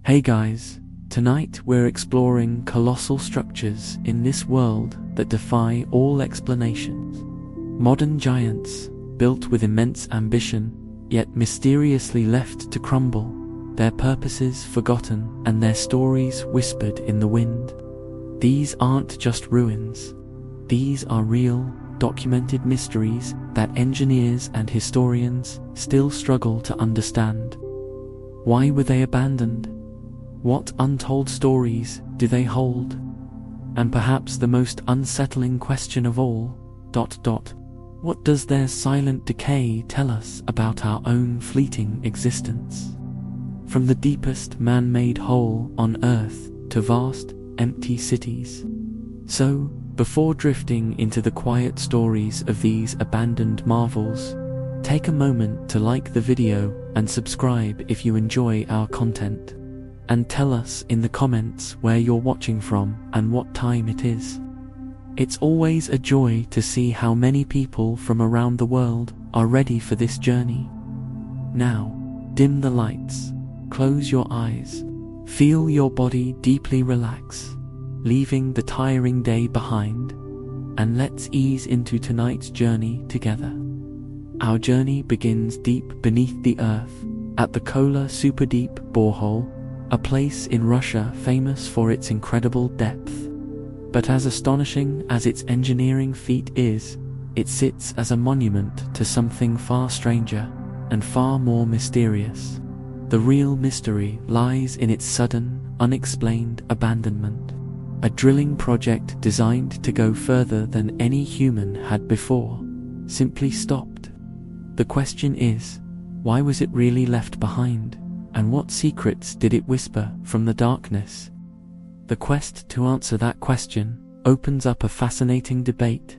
Hey guys, tonight we're exploring colossal structures in this world that defy all explanations. Modern giants, built with immense ambition, yet mysteriously left to crumble, their purposes forgotten and their stories whispered in the wind. These aren't just ruins. These are real, documented mysteries that engineers and historians still struggle to understand. Why were they abandoned? What untold stories do they hold? And perhaps the most unsettling question of all, what does their silent decay tell us about our own fleeting existence? From the deepest man-made hole on Earth to vast, empty cities. So, before drifting into the quiet stories of these abandoned marvels, take a moment to like the video and subscribe if you enjoy our content. And tell us in the comments where you're watching from and what time it is. It's always a joy to see how many people from around the world are ready for this journey. Now, dim the lights, close your eyes, feel your body deeply relax, leaving the tiring day behind, and let's ease into tonight's journey together. Our journey begins deep beneath the earth, at the Kola Super Deep Borehole, a place in Russia famous for its incredible depth. But as astonishing as its engineering feat is, it sits as a monument to something far stranger and far more mysterious. The real mystery lies in its sudden, unexplained abandonment. A drilling project designed to go further than any human had before, simply stopped. The question is, why was it really left behind? And what secrets did it whisper from the darkness? The quest to answer that question opens up a fascinating debate.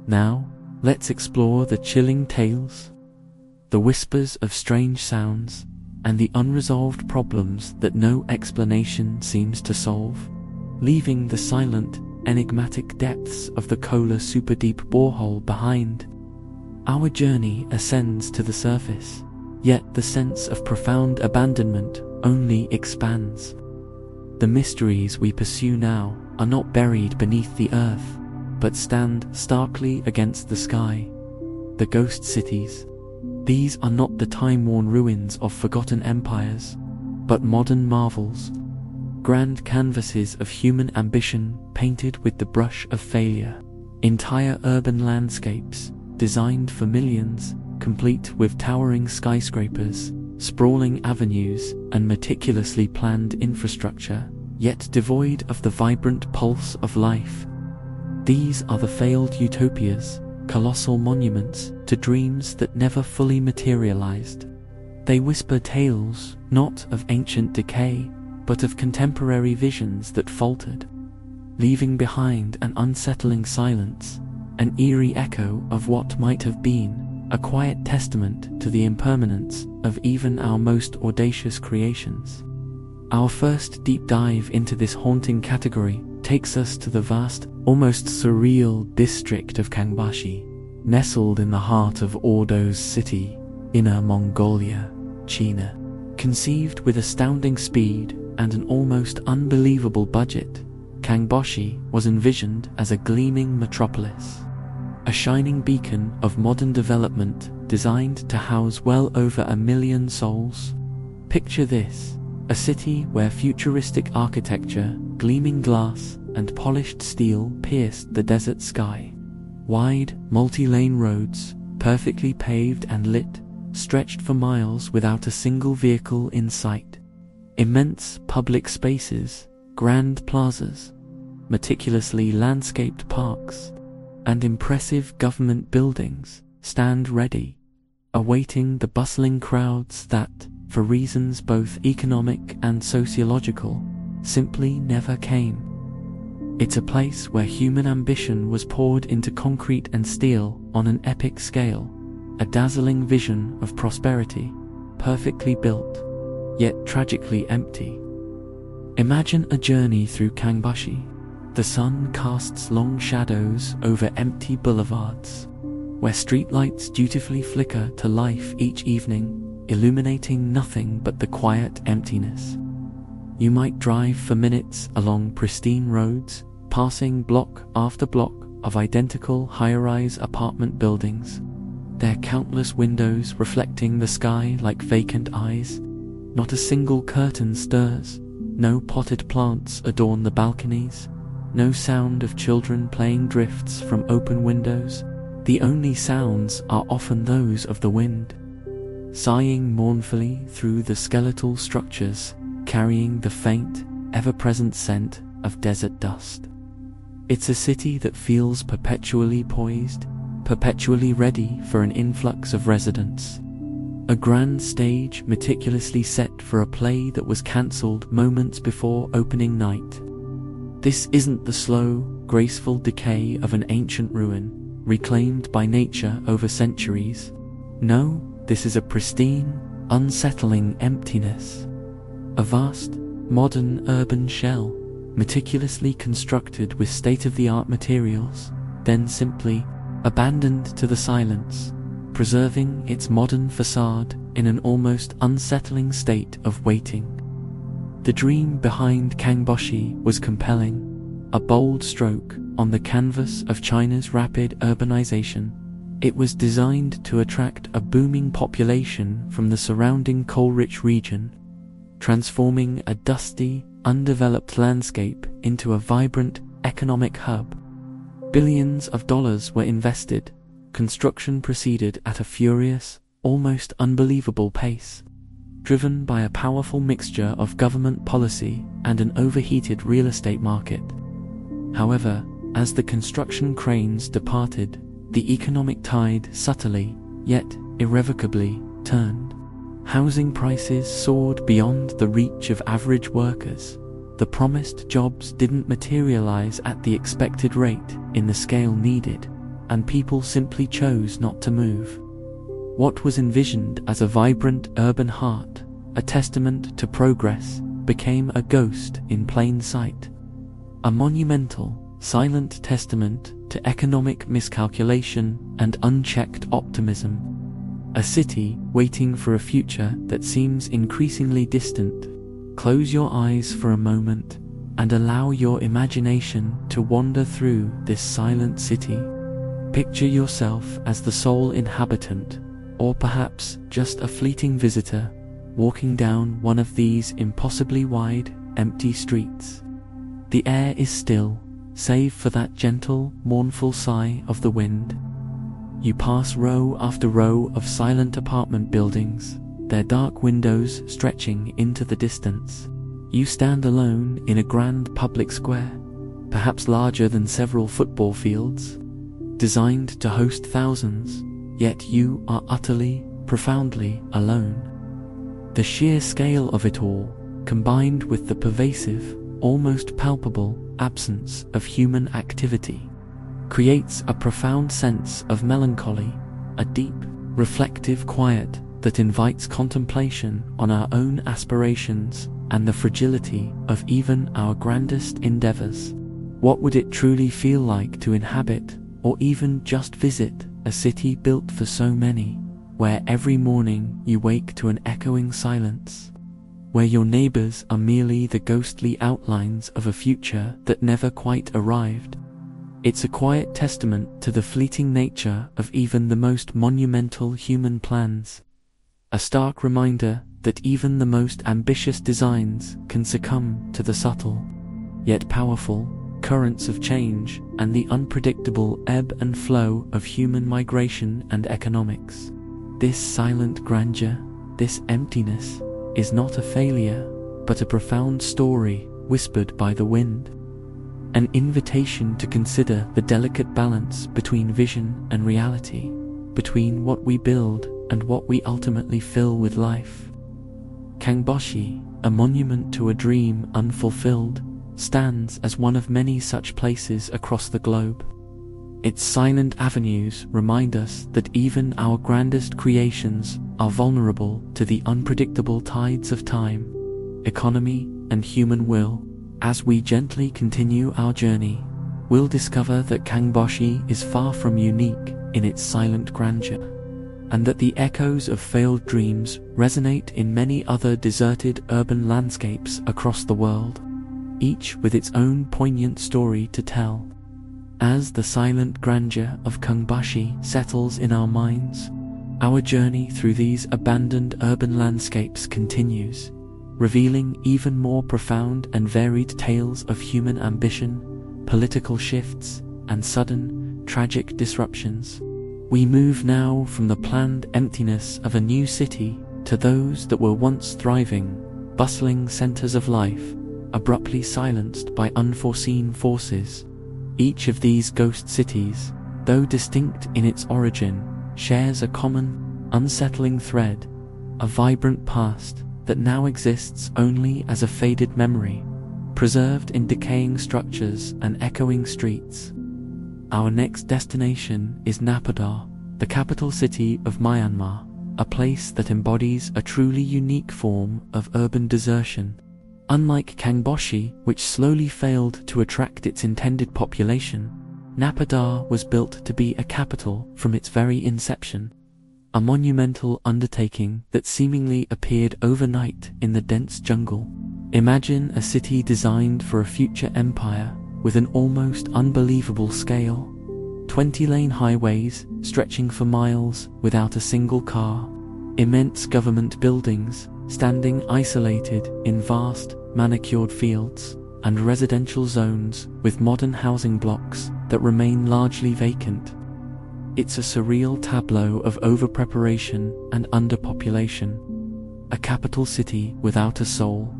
Now, let's explore the chilling tales, the whispers of strange sounds, and the unresolved problems that no explanation seems to solve, leaving the silent, enigmatic depths of the Kola Super Deep Borehole behind. Our journey ascends to the surface, yet the sense of profound abandonment only expands. The mysteries we pursue now are not buried beneath the earth, but stand starkly against the sky. The ghost cities. These are not the time-worn ruins of forgotten empires, but modern marvels. Grand canvases of human ambition painted with the brush of failure. Entire urban landscapes designed for millions, complete with towering skyscrapers, sprawling avenues, and meticulously planned infrastructure, yet devoid of the vibrant pulse of life. These are the failed utopias, colossal monuments to dreams that never fully materialized. They whisper tales, not of ancient decay, but of contemporary visions that faltered, leaving behind an unsettling silence, an eerie echo of what might have been, a quiet testament to the impermanence of even our most audacious creations. Our first deep dive into this haunting category takes us to the vast, almost surreal district of Kangbashi, nestled in the heart of Ordo's city, Inner Mongolia, China. Conceived with astounding speed and an almost unbelievable budget, Kangbashi was envisioned as a gleaming metropolis, a shining beacon of modern development designed to house well over 1 million souls. Picture this, a city where futuristic architecture, gleaming glass, and polished steel pierced the desert sky. Wide, multi-lane roads, perfectly paved and lit, stretched for miles without a single vehicle in sight. Immense public spaces, grand plazas, meticulously landscaped parks, and impressive government buildings stand ready, awaiting the bustling crowds that, for reasons both economic and sociological, simply never came. It's a place where human ambition was poured into concrete and steel on an epic scale, a dazzling vision of prosperity, perfectly built, yet tragically empty. Imagine a journey through Kangbashi. The sun casts long shadows over empty boulevards, where streetlights dutifully flicker to life each evening, illuminating nothing but the quiet emptiness. You might drive for minutes along pristine roads, passing block after block of identical high-rise apartment buildings, their countless windows reflecting the sky like vacant eyes. Not a single curtain stirs, no potted plants adorn the balconies, no sound of children playing drifts from open windows. The only sounds are often those of the wind, sighing mournfully through the skeletal structures, carrying the faint, ever-present scent of desert dust. It's a city that feels perpetually poised, perpetually ready for an influx of residents. A grand stage meticulously set for a play that was cancelled moments before opening night. This isn't the slow, graceful decay of an ancient ruin, reclaimed by nature over centuries. No, this is a pristine, unsettling emptiness. A vast, modern urban shell, meticulously constructed with state-of-the-art materials, then simply abandoned to the silence, preserving its modern facade in an almost unsettling state of waiting. The dream behind Kangboshi was compelling, a bold stroke on the canvas of China's rapid urbanization. It was designed to attract a booming population from the surrounding coal-rich region, transforming a dusty, undeveloped landscape into a vibrant economic hub. Billions of dollars were invested. Construction proceeded at a furious, almost unbelievable pace, driven by a powerful mixture of government policy and an overheated real estate market. However, as the construction cranes departed, the economic tide subtly, yet irrevocably, turned. Housing prices soared beyond the reach of average workers. The promised jobs didn't materialize at the expected rate in the scale needed, and people simply chose not to move. What was envisioned as a vibrant urban heart, a testament to progress, became a ghost in plain sight. A monumental, silent testament to economic miscalculation and unchecked optimism. A city waiting for a future that seems increasingly distant. Close your eyes for a moment and allow your imagination to wander through this silent city. Picture yourself as the sole inhabitant, or perhaps just a fleeting visitor, walking down one of these impossibly wide, empty streets. The air is still, save for that gentle, mournful sigh of the wind. You pass row after row of silent apartment buildings, their dark windows stretching into the distance. You stand alone in a grand public square, perhaps larger than several football fields, designed to host thousands, yet you are utterly, profoundly alone. The sheer scale of it all, combined with the pervasive, almost palpable absence of human activity, creates a profound sense of melancholy, a deep, reflective quiet that invites contemplation on our own aspirations and the fragility of even our grandest endeavors. What would it truly feel like to inhabit, or even just visit, a city built for so many, where every morning you wake to an echoing silence, where your neighbors are merely the ghostly outlines of a future that never quite arrived? It's a quiet testament to the fleeting nature of even the most monumental human plans. A stark reminder that even the most ambitious designs can succumb to the subtle, yet powerful, currents of change and the unpredictable ebb and flow of human migration and economics. This silent grandeur, this emptiness, is not a failure, but a profound story whispered by the wind. An invitation to consider the delicate balance between vision and reality, between what we build and what we ultimately fill with life. Kangboshi, a monument to a dream unfulfilled, stands as one of many such places across the globe. Its silent avenues remind us that even our grandest creations are vulnerable to the unpredictable tides of time, economy, and human will. As we gently continue our journey, we'll discover that Kangboshi is far from unique in its silent grandeur. and that the echoes of failed dreams resonate in many other deserted urban landscapes across the world, each with its own poignant story to tell. As the silent grandeur of Kungbashi settles in our minds, our journey through these abandoned urban landscapes continues, revealing even more profound and varied tales of human ambition, political shifts, and sudden, tragic disruptions. We move now from the planned emptiness of a new city to those that were once thriving, bustling centers of life, abruptly silenced by unforeseen forces. Each of these ghost cities, though distinct in its origin, shares a common, unsettling thread, a vibrant past that now exists only as a faded memory, preserved in decaying structures and echoing streets. Our next destination is Naypyidaw, the capital city of Myanmar, a place that embodies a truly unique form of urban desertion. Unlike Kangboshi, which slowly failed to attract its intended population, Naypyidaw was built to be a capital from its very inception, a monumental undertaking that seemingly appeared overnight in the dense jungle. Imagine a city designed for a future empire with an almost unbelievable scale. 20-lane highways stretching for miles without a single car. Immense government buildings standing isolated in vast, manicured fields, and residential zones with modern housing blocks that remain largely vacant. It's a surreal tableau of over-preparation and underpopulation. A capital city without a soul,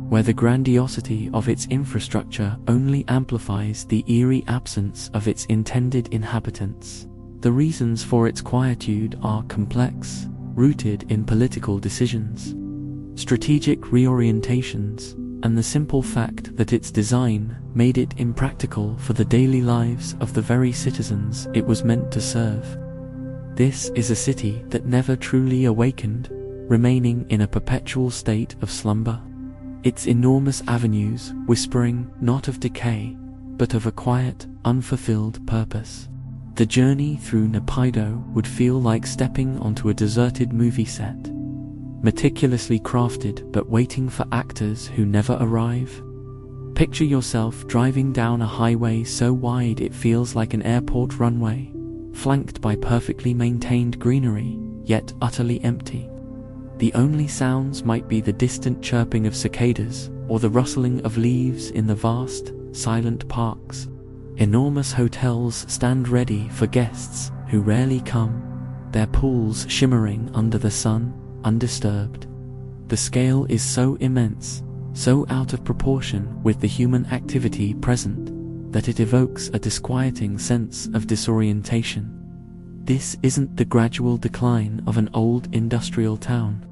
where the grandiosity of its infrastructure only amplifies the eerie absence of its intended inhabitants. The reasons for its quietude are complex, rooted in political decisions, strategic reorientations, and the simple fact that its design made it impractical for the daily lives of the very citizens it was meant to serve. This is a city that never truly awakened, remaining in a perpetual state of slumber. Its enormous avenues whispering not of decay, but of a quiet, unfulfilled purpose. The journey through Naypyidaw would feel like stepping onto a deserted movie set, meticulously crafted but waiting for actors who never arrive. Picture yourself driving down a highway so wide it feels like an airport runway, flanked by perfectly maintained greenery, yet utterly empty. The only sounds might be the distant chirping of cicadas or the rustling of leaves in the vast, silent parks. Enormous hotels stand ready for guests who rarely come, their pools shimmering under the sun, undisturbed. The scale is so immense, so out of proportion with the human activity present, that it evokes a disquieting sense of disorientation. This isn't the gradual decline of an old industrial town.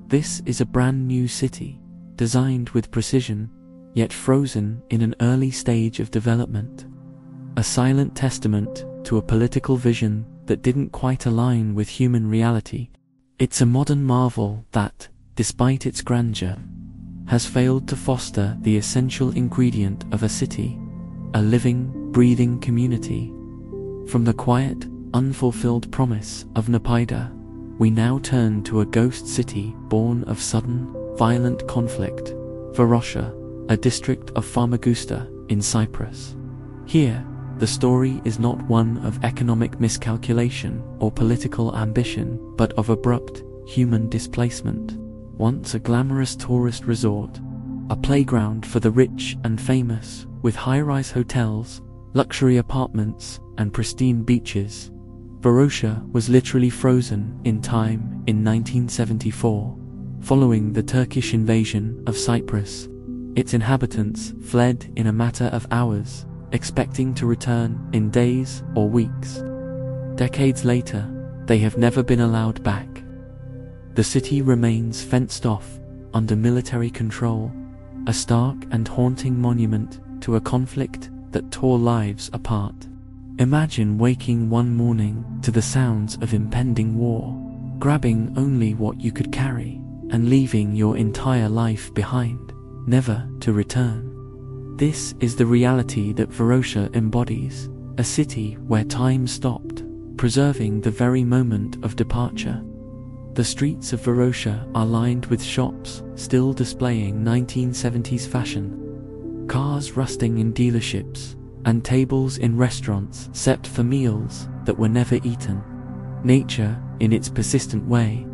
This is a brand new city, designed with precision, yet frozen in an early stage of development. A silent testament to a political vision that didn't quite align with human reality. It's a modern marvel that, despite its grandeur, has failed to foster the essential ingredient of a city, a living, breathing community. From the quiet, unfulfilled promise of Naypyidaw, we now turn to a ghost city born of sudden, violent conflict, Varosha, a district of Famagusta in Cyprus. Here, the story is not one of economic miscalculation or political ambition, but of abrupt, human displacement. Once a glamorous tourist resort, a playground for the rich and famous, with high-rise hotels, luxury apartments, and pristine beaches, Varosha was literally frozen in time in 1974. Following the Turkish invasion of Cyprus, its inhabitants fled in a matter of hours, expecting to return in days or weeks. Decades later, they have never been allowed back. The city remains fenced off, under military control, a stark and haunting monument to a conflict that tore lives apart. Imagine waking one morning to the sounds of impending war, grabbing only what you could carry, and leaving your entire life behind, never to return. This is the reality that Varosha embodies, a city where time stopped, preserving the very moment of departure. The streets of Varosha are lined with shops still displaying 1970s fashion, cars rusting in dealerships, and tables in restaurants set for meals that were never eaten. Nature, in its persistent way,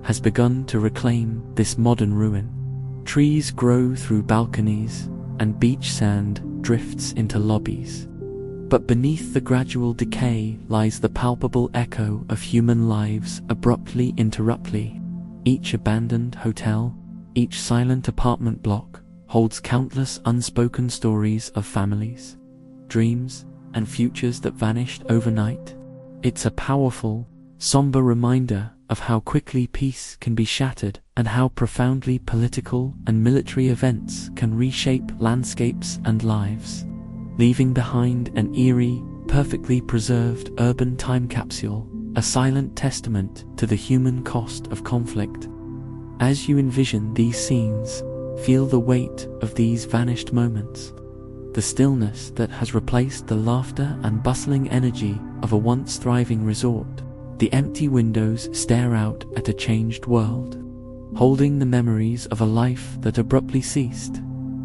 has begun to reclaim this modern ruin. Trees grow through balconies, and beach sand drifts into lobbies. But beneath the gradual decay lies the palpable echo of human lives abruptly interruptly. Each abandoned hotel, each silent apartment block holds countless unspoken stories of families, dreams, and futures that vanished overnight. It's a powerful, somber reminder of how quickly peace can be shattered and how profoundly political and military events can reshape landscapes and lives, leaving behind an eerie, perfectly preserved urban time capsule, a silent testament to the human cost of conflict. As you envision these scenes, feel the weight of these vanished moments, the stillness that has replaced the laughter and bustling energy of a once thriving resort. The empty windows stare out at a changed world, holding the memories of a life that abruptly ceased,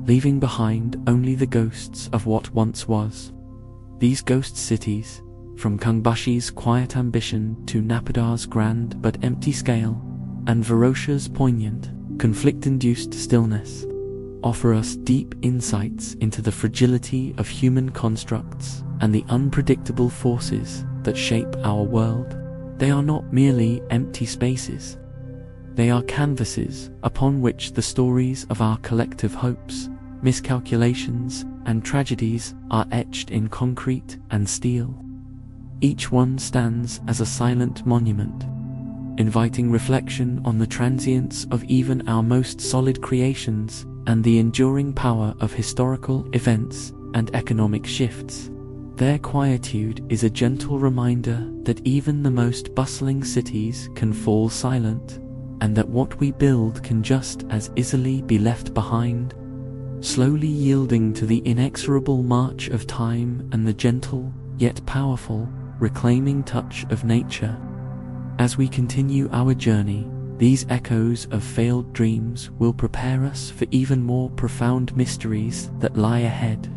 leaving behind only the ghosts of what once was. These ghost cities, from Kungbashi's quiet ambition to Napadar's grand but empty scale, and Varosha's poignant, conflict-induced stillness, offer us deep insights into the fragility of human constructs and the unpredictable forces that shape our world. They are not merely empty spaces. They are canvases upon which the stories of our collective hopes, miscalculations, and tragedies are etched in concrete and steel. Each one stands as a silent monument, inviting reflection on the transience of even our most solid creations and the enduring power of historical events and economic shifts. Their quietude is a gentle reminder that even the most bustling cities can fall silent, and that what we build can just as easily be left behind, slowly yielding to the inexorable march of time and the gentle, yet powerful, reclaiming touch of nature. As we continue our journey, these echoes of failed dreams will prepare us for even more profound mysteries that lie ahead.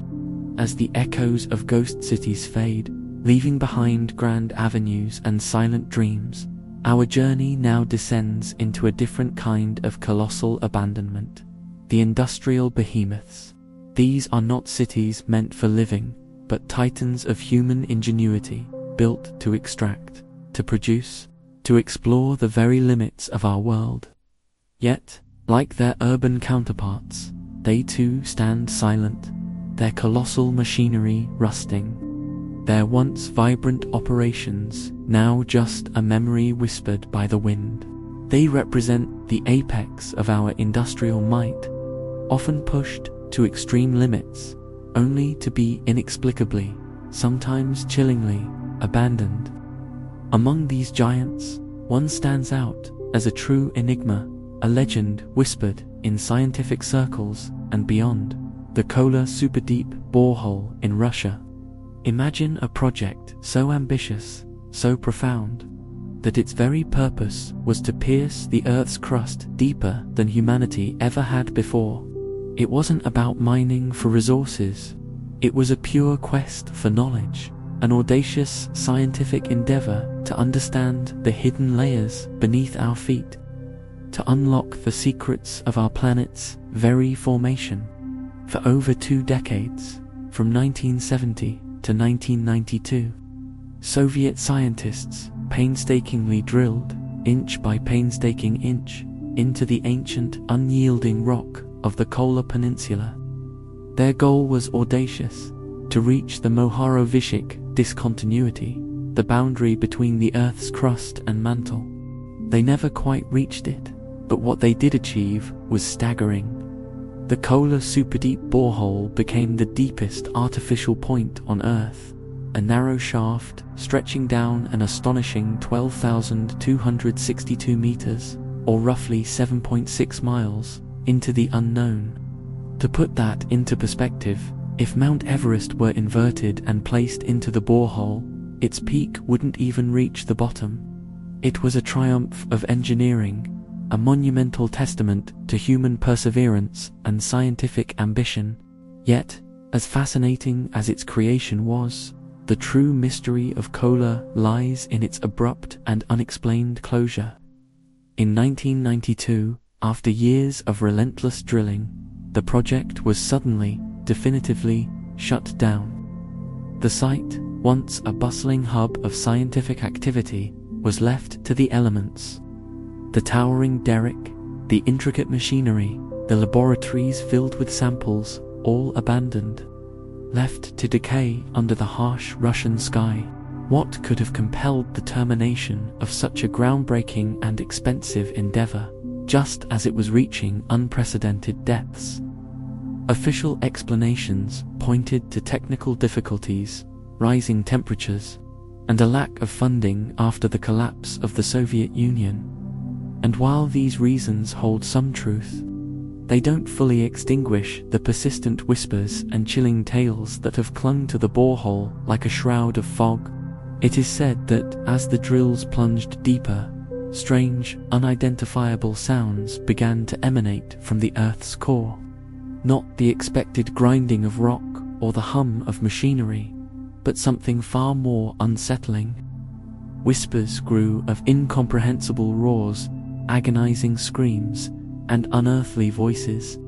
As the echoes of ghost cities fade, leaving behind grand avenues and silent dreams, our journey now descends into a different kind of colossal abandonment. The industrial behemoths. These are not cities meant for living, but titans of human ingenuity, built to extract, to produce, to explore the very limits of our world. Yet, like their urban counterparts, they too stand silent, their colossal machinery rusting, their once vibrant operations now just a memory whispered by the wind. They represent the apex of our industrial might, often pushed to extreme limits, only to be inexplicably, sometimes chillingly, abandoned. Among these giants, one stands out as a true enigma, a legend whispered in scientific circles and beyond: the Kola super-deep borehole in Russia. Imagine a project so ambitious, so profound, that its very purpose was to pierce the Earth's crust deeper than humanity ever had before. It wasn't about mining for resources. It was a pure quest for knowledge, an audacious scientific endeavor to understand the hidden layers beneath our feet, to unlock the secrets of our planet's very formation. For over 2 decades, from 1970 to 1992, Soviet scientists painstakingly drilled, inch by painstaking inch, into the ancient, unyielding rock of the Kola Peninsula. Their goal was audacious: to reach the Moharovicic discontinuity, the boundary between the Earth's crust and mantle. They never quite reached it, but what they did achieve was staggering. The Kola superdeep borehole became the deepest artificial point on Earth, a narrow shaft stretching down an astonishing 12,262 meters, or roughly 7.6 miles, into the unknown. To put that into perspective, if Mount Everest were inverted and placed into the borehole, its peak wouldn't even reach the bottom. It was a triumph of engineering, a monumental testament to human perseverance and scientific ambition. Yet, as fascinating as its creation was, the true mystery of Kola lies in its abrupt and unexplained closure. In 1992, after years of relentless drilling, the project was suddenly, definitively, shut down. The site, once a bustling hub of scientific activity, was left to the elements. The towering derrick, the intricate machinery, the laboratories filled with samples, all abandoned, left to decay under the harsh Russian sky. What could have compelled the termination of such a groundbreaking and expensive endeavor, just as it was reaching unprecedented depths? Official explanations pointed to technical difficulties, rising temperatures, and a lack of funding after the collapse of the Soviet Union. And while these reasons hold some truth, they don't fully extinguish the persistent whispers and chilling tales that have clung to the borehole like a shroud of fog. It is said that as the drills plunged deeper, strange, unidentifiable sounds began to emanate from the Earth's core. Not the expected grinding of rock or the hum of machinery, but something far more unsettling. Whispers grew of incomprehensible roars, agonizing screams, and unearthly voices,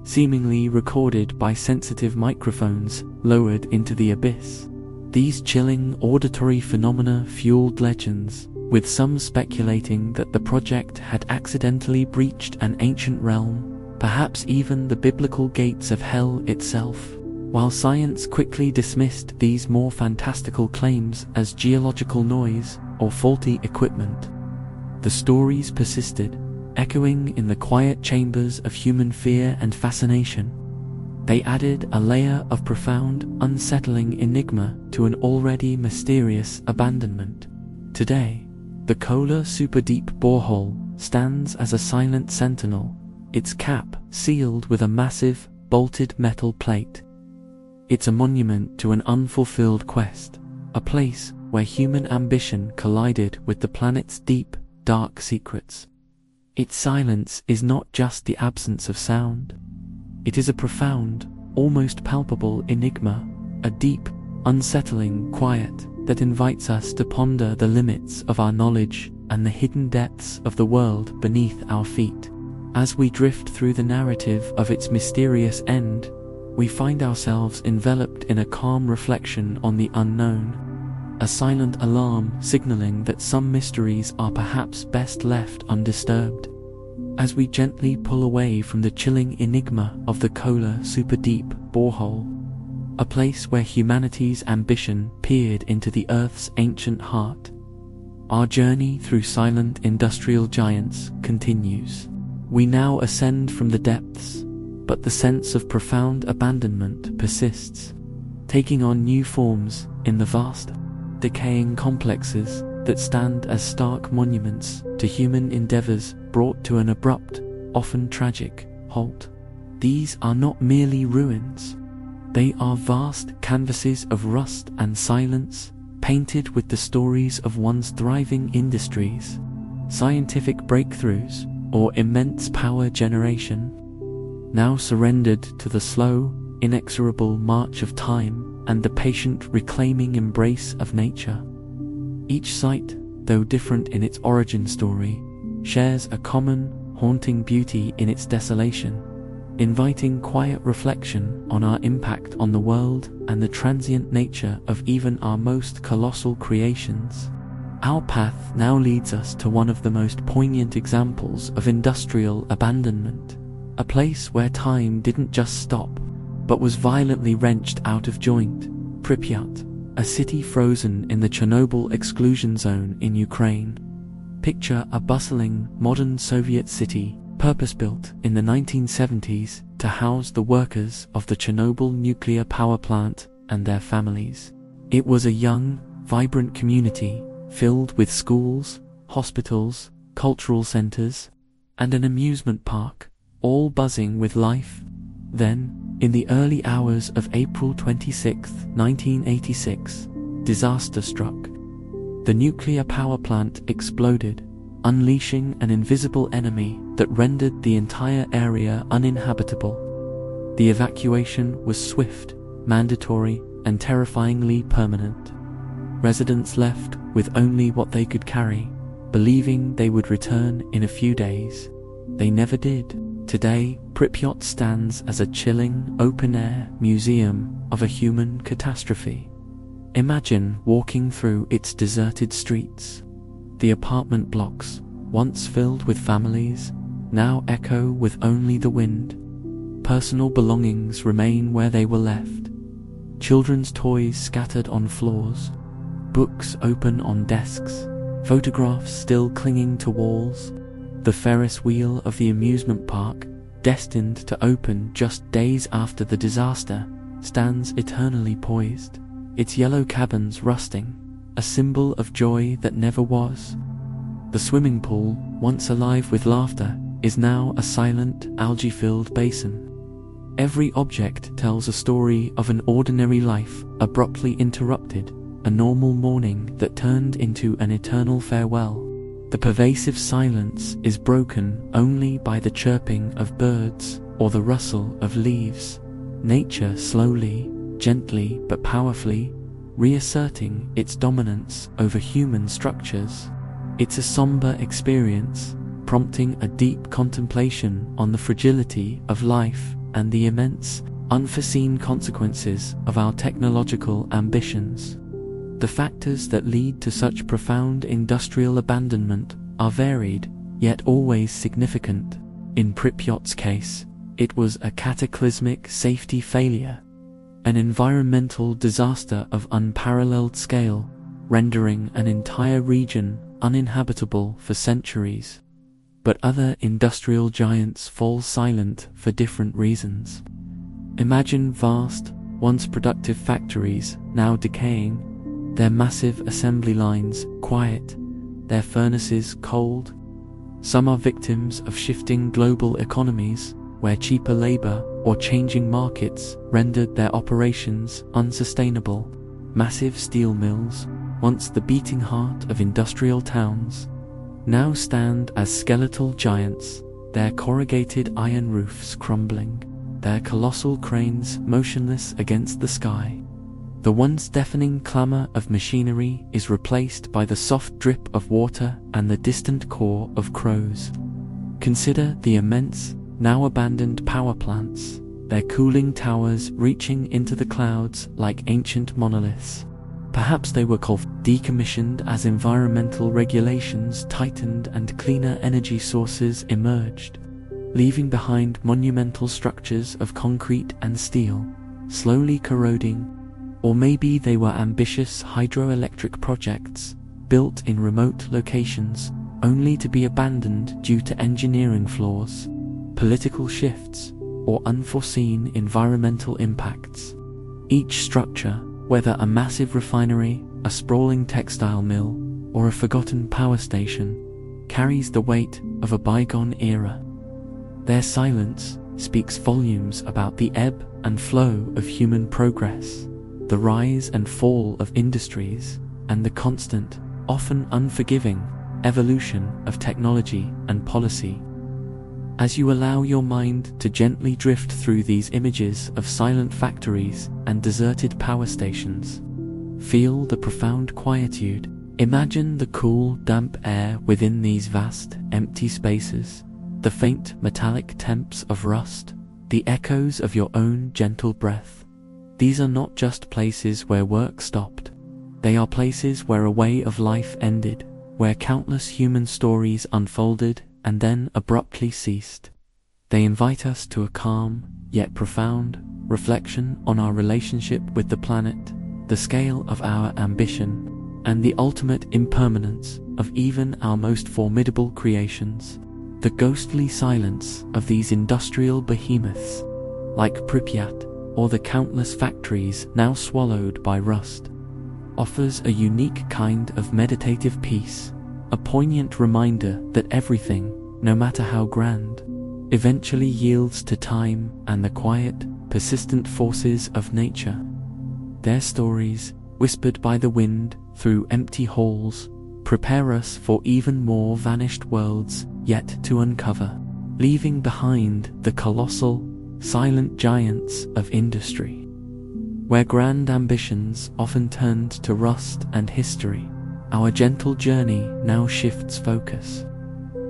seemingly recorded by sensitive microphones lowered into the abyss. These chilling auditory phenomena fueled legends, with some speculating that the project had accidentally breached an ancient realm, perhaps even the biblical gates of hell itself. While science quickly dismissed these more fantastical claims as geological noise or faulty equipment, the stories persisted, echoing in the quiet chambers of human fear and fascination. They added a layer of profound, unsettling enigma to an already mysterious abandonment. Today, the Kola Superdeep borehole stands as a silent sentinel, its cap sealed with a massive, bolted metal plate. It's a monument to an unfulfilled quest, a place where human ambition collided with the planet's deep, dark secrets. Its silence is not just the absence of sound. It is a profound, almost palpable enigma, a deep, unsettling quiet that invites us to ponder the limits of our knowledge and the hidden depths of the world beneath our feet. As we drift through the narrative of its mysterious end, we find ourselves enveloped in a calm reflection on the unknown, a silent alarm signaling that some mysteries are perhaps best left undisturbed. As we gently pull away from the chilling enigma of the Kola Superdeep borehole, a place where humanity's ambition peered into the Earth's ancient heart, our journey through silent industrial giants continues. We now ascend from the depths, but the sense of profound abandonment persists, taking on new forms in the vast, decaying complexes that stand as stark monuments to human endeavors brought to an abrupt, often tragic, halt. These are not merely ruins. They are vast canvases of rust and silence, painted with the stories of once thriving industries, scientific breakthroughs, or immense power generation, now surrendered to the slow, inexorable march of time and the patient reclaiming embrace of nature. Each site, though different in its origin story, shares a common, haunting beauty in its desolation, inviting quiet reflection on our impact on the world and the transient nature of even our most colossal creations. Our path now leads us to one of the most poignant examples of industrial abandonment, a place where time didn't just stop, but was violently wrenched out of joint. Pripyat, a city frozen in the Chernobyl exclusion zone in Ukraine. Picture a bustling, modern Soviet city, purpose-built in the 1970s to house the workers of the Chernobyl nuclear power plant and their families. It was a young, vibrant community filled with schools, hospitals, cultural centers, and an amusement park, all buzzing with life. Then, in the early hours of April 26, 1986, disaster struck. The nuclear power plant exploded, unleashing an invisible enemy that rendered the entire area uninhabitable. The evacuation was swift, mandatory, and terrifyingly permanent. Residents left with only what they could carry, believing they would return in a few days. They never did. Today, Pripyat stands as a chilling, open-air museum of a human catastrophe. Imagine walking through its deserted streets. The apartment blocks, once filled with families, now echo with only the wind. Personal belongings remain where they were left. Children's toys scattered on floors, books open on desks, photographs still clinging to walls. The Ferris wheel of the amusement park, destined to open just days after the disaster, stands eternally poised, its yellow cabins rusting, a symbol of joy that never was. The swimming pool, once alive with laughter, is now a silent, algae-filled basin. Every object tells a story of an ordinary life abruptly interrupted, a normal morning that turned into an eternal farewell. The pervasive silence is broken only by the chirping of birds or the rustle of leaves. Nature slowly, gently but powerfully, reasserting its dominance over human structures. It's a somber experience, prompting a deep contemplation on the fragility of life and the immense, unforeseen consequences of our technological ambitions. The factors that lead to such profound industrial abandonment are varied, yet always significant. In Pripyat's case, it was a cataclysmic safety failure, an environmental disaster of unparalleled scale, rendering an entire region uninhabitable for centuries. But other industrial giants fall silent for different reasons. Imagine vast, once productive factories now decaying, their massive assembly lines quiet, their furnaces cold. Some are victims of shifting global economies, where cheaper labor or changing markets rendered their operations unsustainable. Massive steel mills, once the beating heart of industrial towns, now stand as skeletal giants, their corrugated iron roofs crumbling, their colossal cranes motionless against the sky. The once deafening clamor of machinery is replaced by the soft drip of water and the distant caw of crows. Consider the immense, now abandoned power plants, their cooling towers reaching into the clouds like ancient monoliths. Perhaps they were decommissioned as environmental regulations tightened and cleaner energy sources emerged, leaving behind monumental structures of concrete and steel, slowly corroding. Or maybe they were ambitious hydroelectric projects, built in remote locations, only to be abandoned due to engineering flaws, political shifts, or unforeseen environmental impacts. Each structure, whether a massive refinery, a sprawling textile mill, or a forgotten power station, carries the weight of a bygone era. Their silence speaks volumes about the ebb and flow of human progress, the rise and fall of industries, and the constant, often unforgiving, evolution of technology and policy. As you allow your mind to gently drift through these images of silent factories and deserted power stations, feel the profound quietude. Imagine the cool, damp air within these vast, empty spaces, the faint metallic temps of rust, the echoes of your own gentle breath. These are not just places where work stopped. They are places where a way of life ended, where countless human stories unfolded and then abruptly ceased. They invite us to a calm, yet profound, reflection on our relationship with the planet, the scale of our ambition, and the ultimate impermanence of even our most formidable creations. The ghostly silence of these industrial behemoths, like Pripyat, or the countless factories now swallowed by rust, offers a unique kind of meditative peace, a poignant reminder that everything, no matter how grand, eventually yields to time and the quiet, persistent forces of nature. Their stories, whispered by the wind through empty halls, prepare us for even more vanished worlds yet to uncover, leaving behind the colossal, silent giants of industry. Where grand ambitions often turned to rust and history, our gentle journey now shifts focus.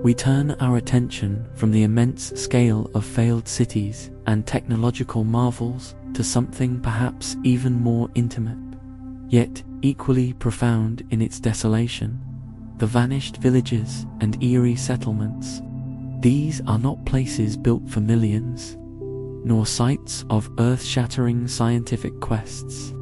We turn our attention from the immense scale of failed cities and technological marvels to something perhaps even more intimate, yet equally profound in its desolation: the vanished villages and eerie settlements. These are not places built for millions, nor sites of earth-shattering scientific quests,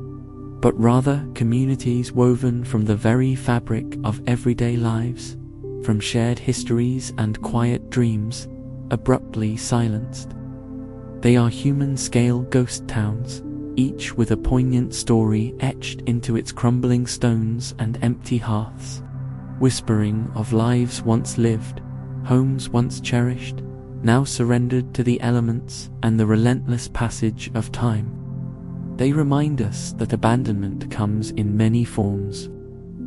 but rather communities woven from the very fabric of everyday lives, from shared histories and quiet dreams, abruptly silenced. They are human-scale ghost towns, each with a poignant story etched into its crumbling stones and empty hearths, whispering of lives once lived, homes once cherished, now surrendered to the elements and the relentless passage of time. They remind us that abandonment comes in many forms,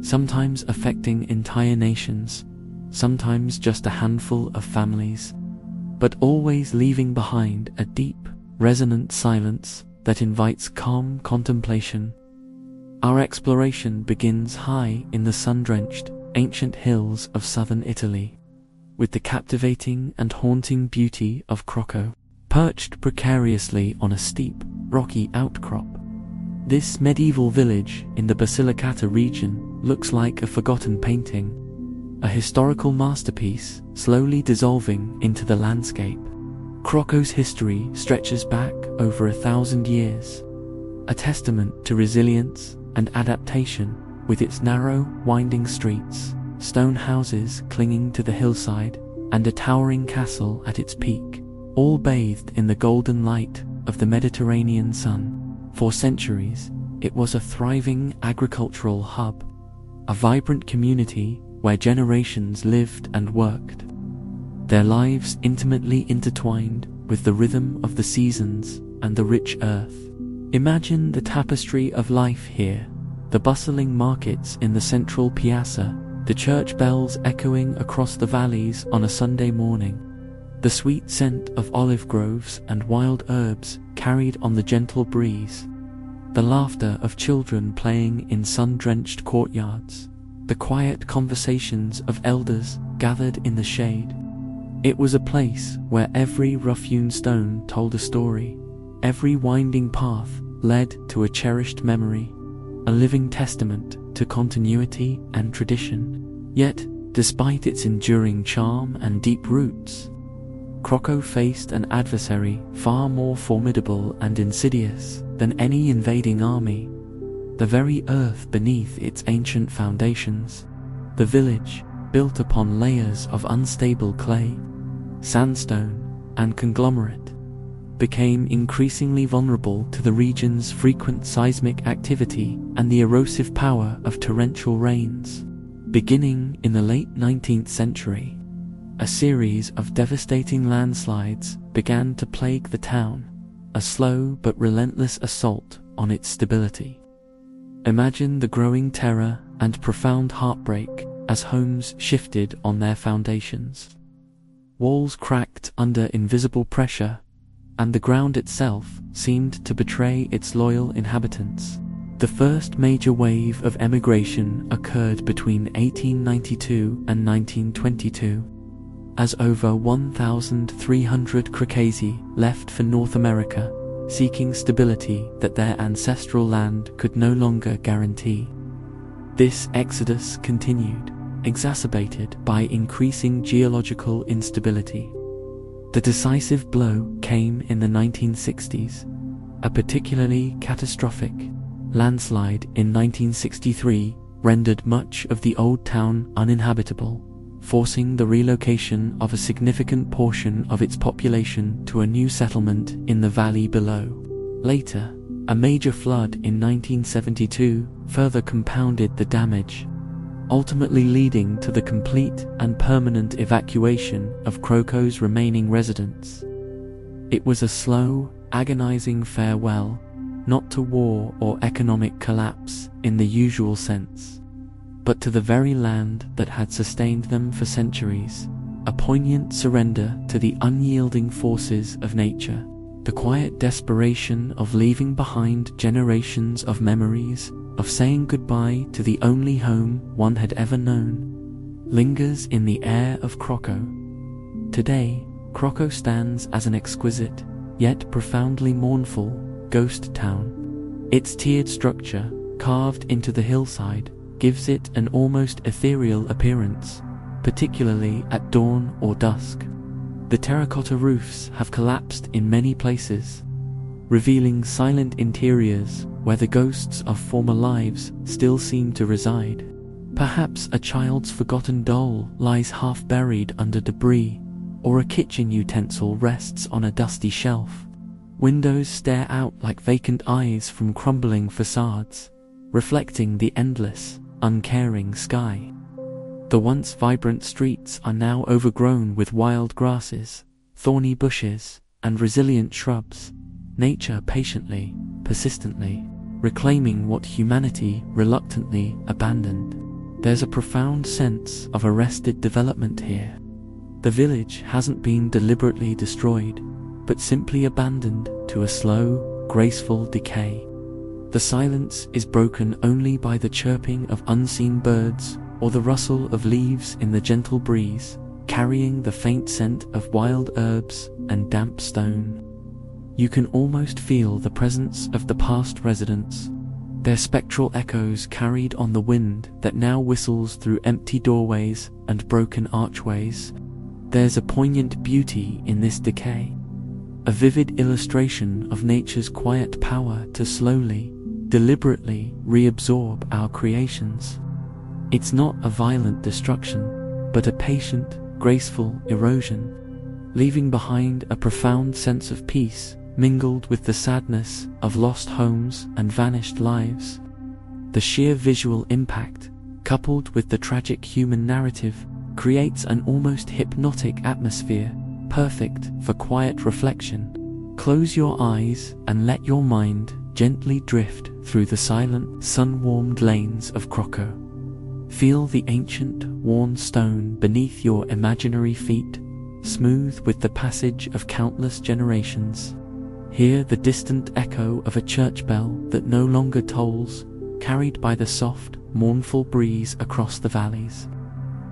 sometimes affecting entire nations, sometimes just a handful of families, but always leaving behind a deep, resonant silence that invites calm contemplation. Our exploration begins high in the sun-drenched, ancient hills of southern Italy, with the captivating and haunting beauty of Crocco, perched precariously on a steep, rocky outcrop. This medieval village in the Basilicata region looks like a forgotten painting, a historical masterpiece slowly dissolving into the landscape. Crocco's history stretches back over 1,000 years, a testament to resilience and adaptation, with its narrow, winding streets, stone houses clinging to the hillside, and a towering castle at its peak, all bathed in the golden light of the Mediterranean sun. For centuries, it was a thriving agricultural hub, a vibrant community where generations lived and worked, their lives intimately intertwined with the rhythm of the seasons and the rich earth. Imagine the tapestry of life here, the bustling markets in the central piazza, the church bells echoing across the valleys on a Sunday morning, the sweet scent of olive groves and wild herbs carried on the gentle breeze, the laughter of children playing in sun-drenched courtyards, the quiet conversations of elders gathered in the shade. It was a place where every rough-hewn stone told a story, every winding path led to a cherished memory, a living testament to continuity and tradition. Yet, despite its enduring charm and deep roots, Crocco faced an adversary far more formidable and insidious than any invading army: the very earth beneath its ancient foundations. The village, built upon layers of unstable clay, sandstone, and conglomerate, became increasingly vulnerable to the region's frequent seismic activity and the erosive power of torrential rains. Beginning in the late 19th century, a series of devastating landslides began to plague the town, a slow but relentless assault on its stability. Imagine the growing terror and profound heartbreak as homes shifted on their foundations. Walls cracked under invisible pressure, and the ground itself seemed to betray its loyal inhabitants. The first major wave of emigration occurred between 1892 and 1922, as over 1,300 Crocesi left for North America, seeking stability that their ancestral land could no longer guarantee. This exodus continued, exacerbated by increasing geological instability. The decisive blow came in the 1960s, a particularly catastrophic landslide in 1963 rendered much of the old town uninhabitable, forcing the relocation of a significant portion of its population to a new settlement in the valley below. Later, a major flood in 1972 further compounded the damage, ultimately leading to the complete and permanent evacuation of Crocco's remaining residents. It was a slow, agonizing farewell, not to war or economic collapse in the usual sense, but to the very land that had sustained them for centuries, a poignant surrender to the unyielding forces of nature, the quiet desperation of leaving behind generations of memories, of saying goodbye to the only home one had ever known, lingers in the air of Croco. Today, Croco stands as an exquisite, yet profoundly mournful, ghost town. Its tiered structure, carved into the hillside, gives it an almost ethereal appearance, particularly at dawn or dusk. The terracotta roofs have collapsed in many places, revealing silent interiors where the ghosts of former lives still seem to reside. Perhaps a child's forgotten doll lies half buried under debris, or a kitchen utensil rests on a dusty shelf. Windows stare out like vacant eyes from crumbling facades, reflecting the endless, uncaring sky. The once vibrant streets are now overgrown with wild grasses, thorny bushes, and resilient shrubs, nature patiently, persistently, reclaiming what humanity reluctantly abandoned. There's a profound sense of arrested development here. The village hasn't been deliberately destroyed, but simply abandoned to a slow, graceful decay. The silence is broken only by the chirping of unseen birds or the rustle of leaves in the gentle breeze, carrying the faint scent of wild herbs and damp stone. You can almost feel the presence of the past residents, their spectral echoes carried on the wind that now whistles through empty doorways and broken archways. There's a poignant beauty in this decay, a vivid illustration of nature's quiet power to slowly, deliberately reabsorb our creations. It's not a violent destruction, but a patient, graceful erosion, leaving behind a profound sense of peace mingled with the sadness of lost homes and vanished lives. The sheer visual impact, coupled with the tragic human narrative, creates an almost hypnotic atmosphere, perfect for quiet reflection. Close your eyes and let your mind gently drift through the silent, sun-warmed lanes of Croco. Feel the ancient, worn stone beneath your imaginary feet, smooth with the passage of countless generations. Hear the distant echo of a church bell that no longer tolls, carried by the soft, mournful breeze across the valleys.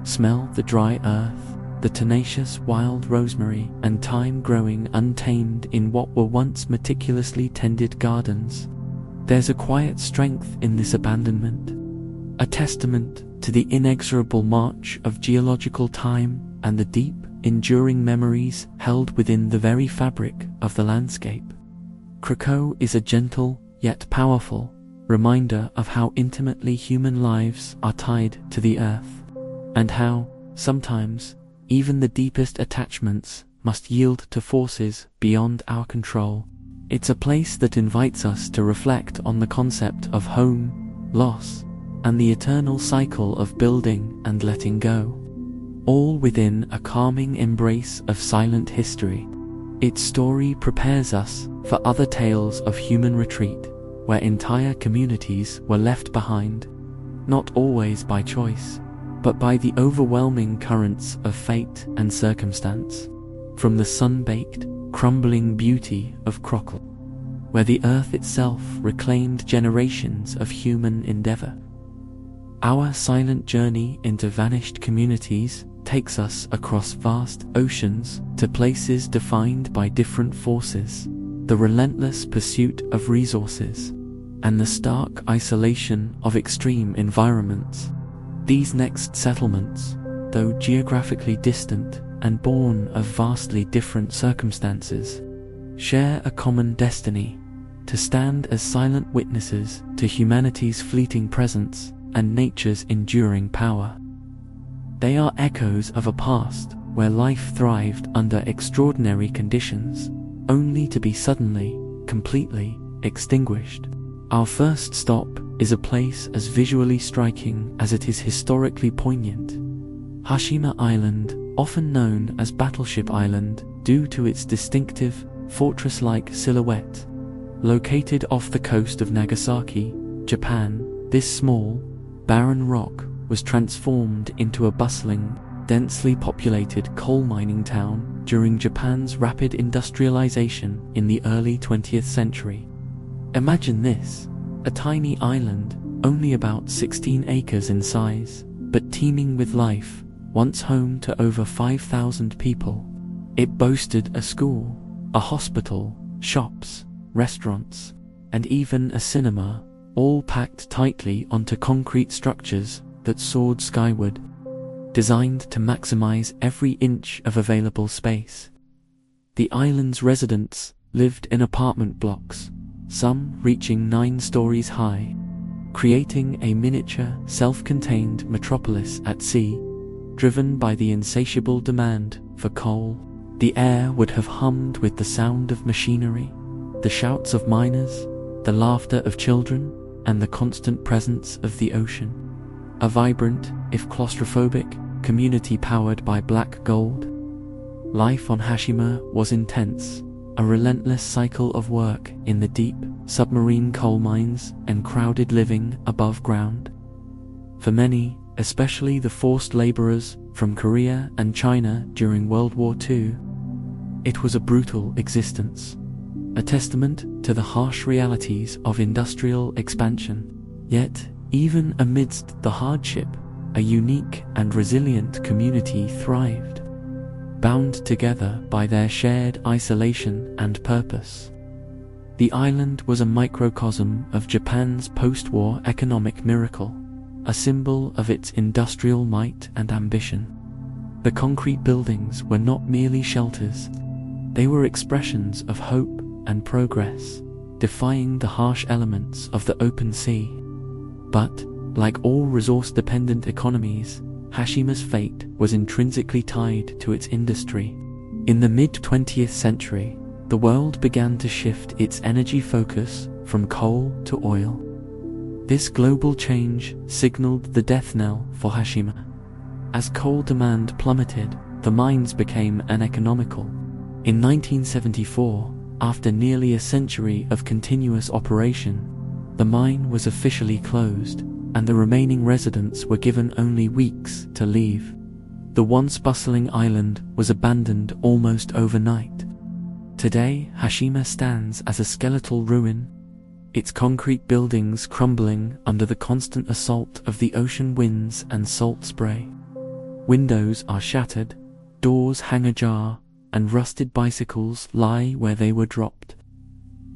Smell the dry earth, the tenacious wild rosemary and thyme growing untamed in what were once meticulously tended gardens. There's a quiet strength in this abandonment, a testament to the inexorable march of geological time and the deep, enduring memories held within the very fabric of the landscape. Croco is a gentle, yet powerful, reminder of how intimately human lives are tied to the earth, and how, sometimes, even the deepest attachments must yield to forces beyond our control. It's a place that invites us to reflect on the concept of home, loss, and the eternal cycle of building and letting go, all within a calming embrace of silent history. Its story prepares us for other tales of human retreat, where entire communities were left behind, not always by choice, but by the overwhelming currents of fate and circumstance. From the sun-baked, crumbling beauty of Croco, where the earth itself reclaimed generations of human endeavor, our silent journey into vanished communities takes us across vast oceans to places defined by different forces, the relentless pursuit of resources, and the stark isolation of extreme environments. These next settlements, though geographically distant and born of vastly different circumstances, share a common destiny: to stand as silent witnesses to humanity's fleeting presence and nature's enduring power. They are echoes of a past where life thrived under extraordinary conditions, only to be suddenly, completely extinguished. Our first stop is a place as visually striking as it is historically poignant. Hashima Island, often known as Battleship Island due to its distinctive, fortress-like silhouette, Located off the coast of Nagasaki, Japan, this small, barren rock was transformed into a bustling, densely populated coal mining town during Japan's rapid industrialization in the early 20th century. Imagine this, a tiny island, only about 16 acres in size, but teeming with life, once home to over 5,000 people. It boasted a school, a hospital, shops, restaurants, and even a cinema, all packed tightly onto concrete structures that soared skyward, designed to maximize every inch of available space. The island's residents lived in apartment blocks, some reaching 9 stories high, creating a miniature, self-contained metropolis at sea, driven by the insatiable demand for coal. The air would have hummed with the sound of machinery, the shouts of miners, the laughter of children, and the constant presence of the ocean. A vibrant, if claustrophobic, community powered by black gold. Life on Hashima was intense, a relentless cycle of work in the deep, submarine coal mines and crowded living above ground. For many, especially the forced laborers from Korea and China during World War II, it was a brutal existence, a testament to the harsh realities of industrial expansion. Yet, even amidst the hardship, a unique and resilient community thrived, bound together by their shared isolation and purpose. The island was a microcosm of Japan's post-war economic miracle, a symbol of its industrial might and ambition. The concrete buildings were not merely shelters, they were expressions of hope and progress, defying the harsh elements of the open sea. But, like all resource-dependent economies, Hashima's fate was intrinsically tied to its industry. In the mid-20th century, the world began to shift its energy focus from coal to oil. This global change signaled the death knell for Hashima. As coal demand plummeted, the mines became uneconomical. In 1974, after nearly a century of continuous operation, the mine was officially closed, and the remaining residents were given only weeks to leave. The once bustling island was abandoned almost overnight. Today, Hashima stands as a skeletal ruin, its concrete buildings crumbling under the constant assault of the ocean winds and salt spray. Windows are shattered, doors hang ajar, and rusted bicycles lie where they were dropped.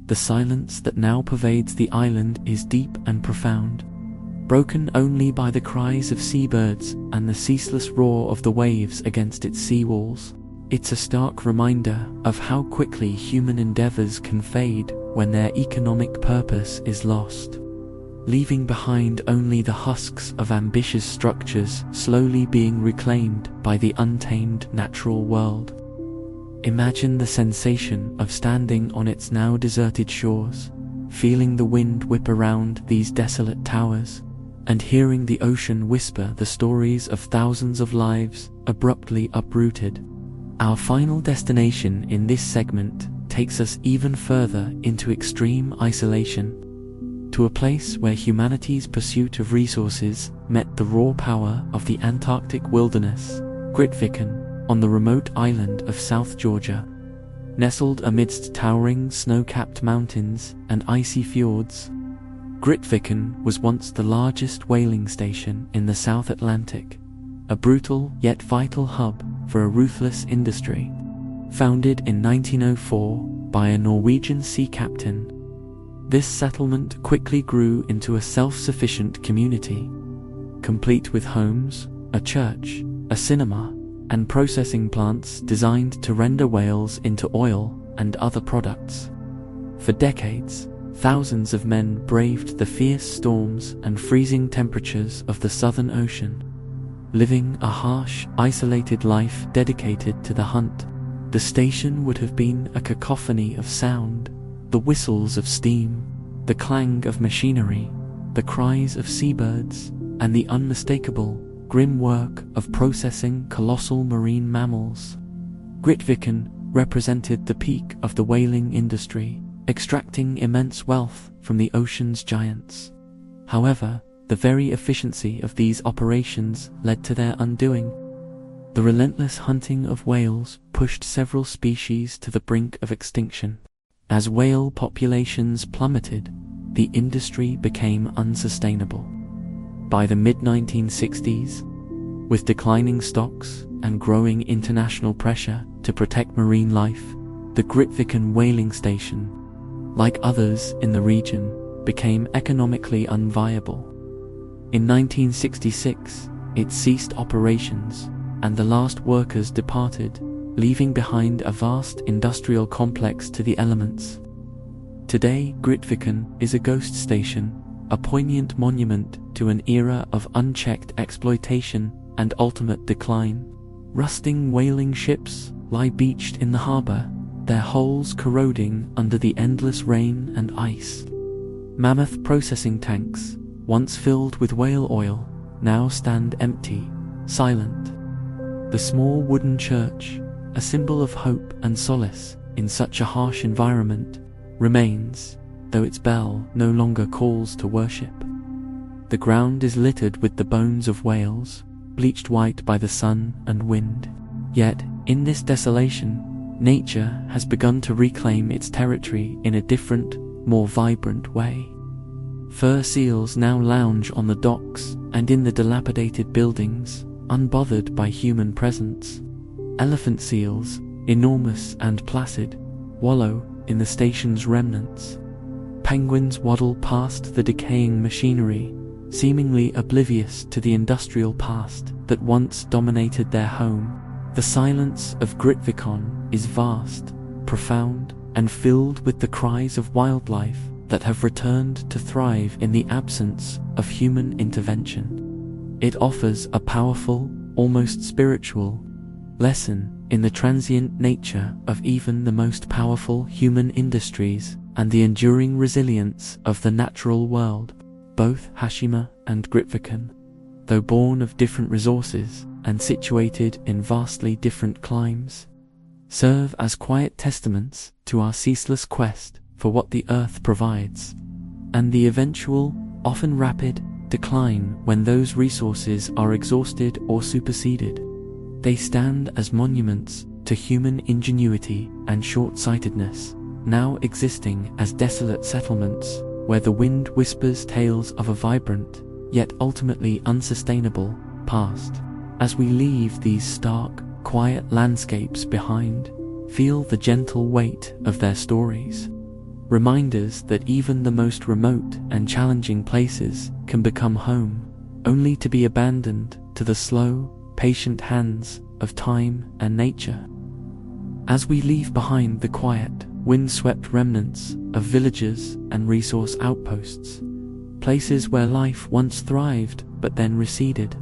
The silence that now pervades the island is deep and profound, broken only by the cries of seabirds and the ceaseless roar of the waves against its seawalls. It's a stark reminder of how quickly human endeavors can fade when their economic purpose is lost, leaving behind only the husks of ambitious structures slowly being reclaimed by the untamed natural world. Imagine the sensation of standing on its now deserted shores, feeling the wind whip around these desolate towers, and hearing the ocean whisper the stories of thousands of lives abruptly uprooted. Our final destination in this segment takes us even further into extreme isolation, to a place where humanity's pursuit of resources met the raw power of the Antarctic wilderness. Grytviken, on the remote island of South Georgia, nestled amidst towering snow-capped mountains and icy fjords, Grytviken was once the largest whaling station in the South Atlantic, a brutal yet vital hub for a ruthless industry. Founded in 1904 by a Norwegian sea captain, this settlement quickly grew into a self-sufficient community, complete with homes, a church, a cinema, and processing plants designed to render whales into oil and other products. For decades, thousands of men braved the fierce storms and freezing temperatures of the Southern Ocean, living a harsh, isolated life dedicated to the hunt. The station would have been a cacophony of sound, the whistles of steam, the clang of machinery, the cries of seabirds, and the unmistakable, grim work of processing colossal marine mammals. Grytviken represented the peak of the whaling industry, extracting immense wealth from the ocean's giants. However, the very efficiency of these operations led to their undoing. The relentless hunting of whales pushed several species to the brink of extinction. As whale populations plummeted, the industry became unsustainable. By the mid-1960s, with declining stocks and growing international pressure to protect marine life, the Grytviken whaling station, like others in the region, became economically unviable. In 1966, it ceased operations, and the last workers departed, leaving behind a vast industrial complex to the elements. Today, Grytviken is a ghost station, a poignant monument to an era of unchecked exploitation and ultimate decline. Rusting whaling ships lie beached in the harbor, their hulls corroding under the endless rain and ice. Mammoth processing tanks, once filled with whale oil, now stand empty, silent. The small wooden church, a symbol of hope and solace in such a harsh environment, remains, though its bell no longer calls to worship. The ground is littered with the bones of whales, bleached white by the sun and wind. Yet, in this desolation, nature has begun to reclaim its territory in a different, more vibrant way. Fur seals now lounge on the docks and in the dilapidated buildings, unbothered by human presence. Elephant seals, enormous and placid, wallow in the station's remnants. Penguins waddle past the decaying machinery, seemingly oblivious to the industrial past that once dominated their home. The silence of Grytviken is vast, profound, and filled with the cries of wildlife that have returned to thrive in the absence of human intervention. It offers a powerful, almost spiritual, lesson in the transient nature of even the most powerful human industries and the enduring resilience of the natural world. Both Hashima and Grytviken, though born of different resources and situated in vastly different climes, serve as quiet testaments to our ceaseless quest for what the earth provides, and the eventual, often rapid, decline when those resources are exhausted or superseded. They stand as monuments to human ingenuity and short-sightedness, now existing as desolate settlements where the wind whispers tales of a vibrant, yet ultimately unsustainable, past. As we leave these stark, quiet landscapes behind, feel the gentle weight of their stories. Reminders that even the most remote and challenging places can become home, only to be abandoned to the slow, patient hands of time and nature. As we leave behind the quiet, wind-swept remnants of villages and resource outposts, places where life once thrived but then receded,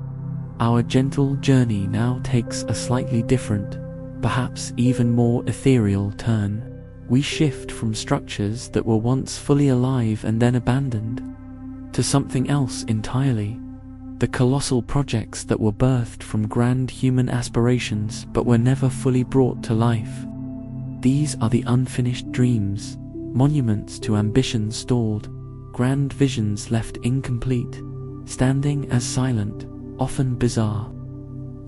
our gentle journey now takes a slightly different, perhaps even more ethereal turn. We shift from structures that were once fully alive and then abandoned, to something else entirely. The colossal projects that were birthed from grand human aspirations but were never fully brought to life. These are the unfinished dreams, monuments to ambitions stalled, grand visions left incomplete, standing as silent, often bizarre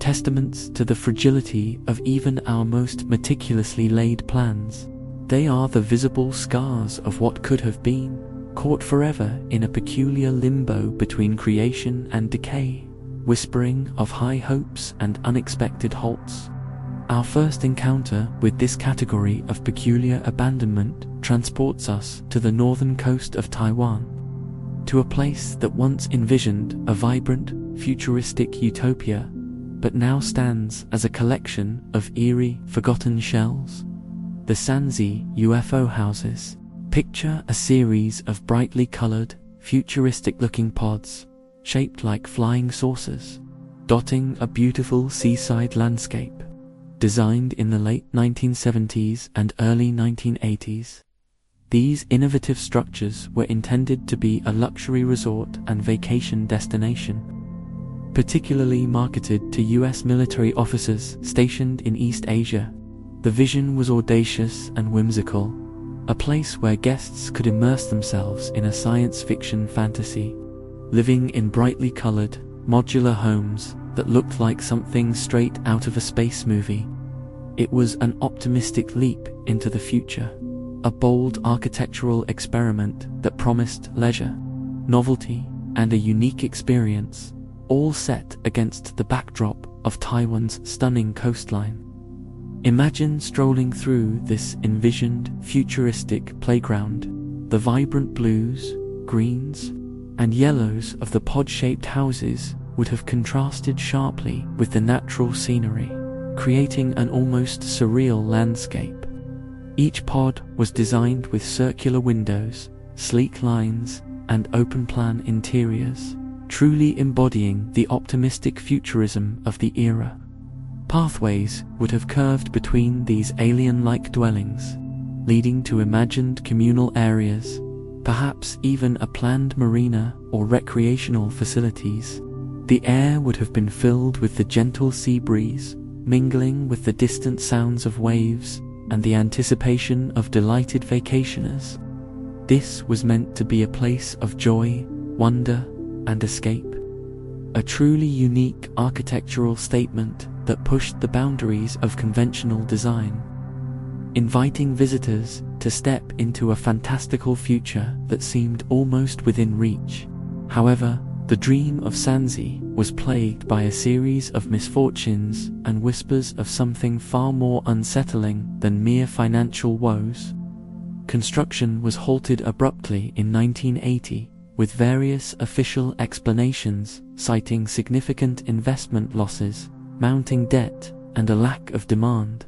testaments to the fragility of even our most meticulously laid plans. They are the visible scars of what could have been, caught forever in a peculiar limbo between creation and decay, whispering of high hopes and unexpected halts. Our first encounter with this category of peculiar abandonment transports us to the northern coast of Taiwan, to a place that once envisioned a vibrant, futuristic utopia, but now stands as a collection of eerie, forgotten shells. The Sanzi UFO houses. Picture a series of brightly colored, futuristic-looking pods, shaped like flying saucers, dotting a beautiful seaside landscape. Designed in the late 1970s and early 1980s, these innovative structures were intended to be a luxury resort and vacation destination, particularly marketed to US military officers stationed in East Asia. The vision was audacious and whimsical, a place where guests could immerse themselves in a science fiction fantasy, living in brightly colored, modular homes that looked like something straight out of a space movie. It was an optimistic leap into the future, a bold architectural experiment that promised leisure, novelty, and a unique experience, all set against the backdrop of Taiwan's stunning coastline. Imagine strolling through this envisioned futuristic playground. The vibrant blues, greens, and yellows of the pod-shaped houses would have contrasted sharply with the natural scenery, creating an almost surreal landscape. Each pod was designed with circular windows, sleek lines, and open-plan interiors, truly embodying the optimistic futurism of the era. Pathways would have curved between these alien-like dwellings, leading to imagined communal areas, perhaps even a planned marina or recreational facilities. The air would have been filled with the gentle sea breeze, mingling with the distant sounds of waves and the anticipation of delighted vacationers. This was meant to be a place of joy, wonder, and escape. A truly unique architectural statement that pushed the boundaries of conventional design, inviting visitors to step into a fantastical future that seemed almost within reach. However, the dream of Sanzi was plagued by a series of misfortunes and whispers of something far more unsettling than mere financial woes. Construction was halted abruptly in 1980, with various official explanations citing significant investment losses, mounting debt, and a lack of demand.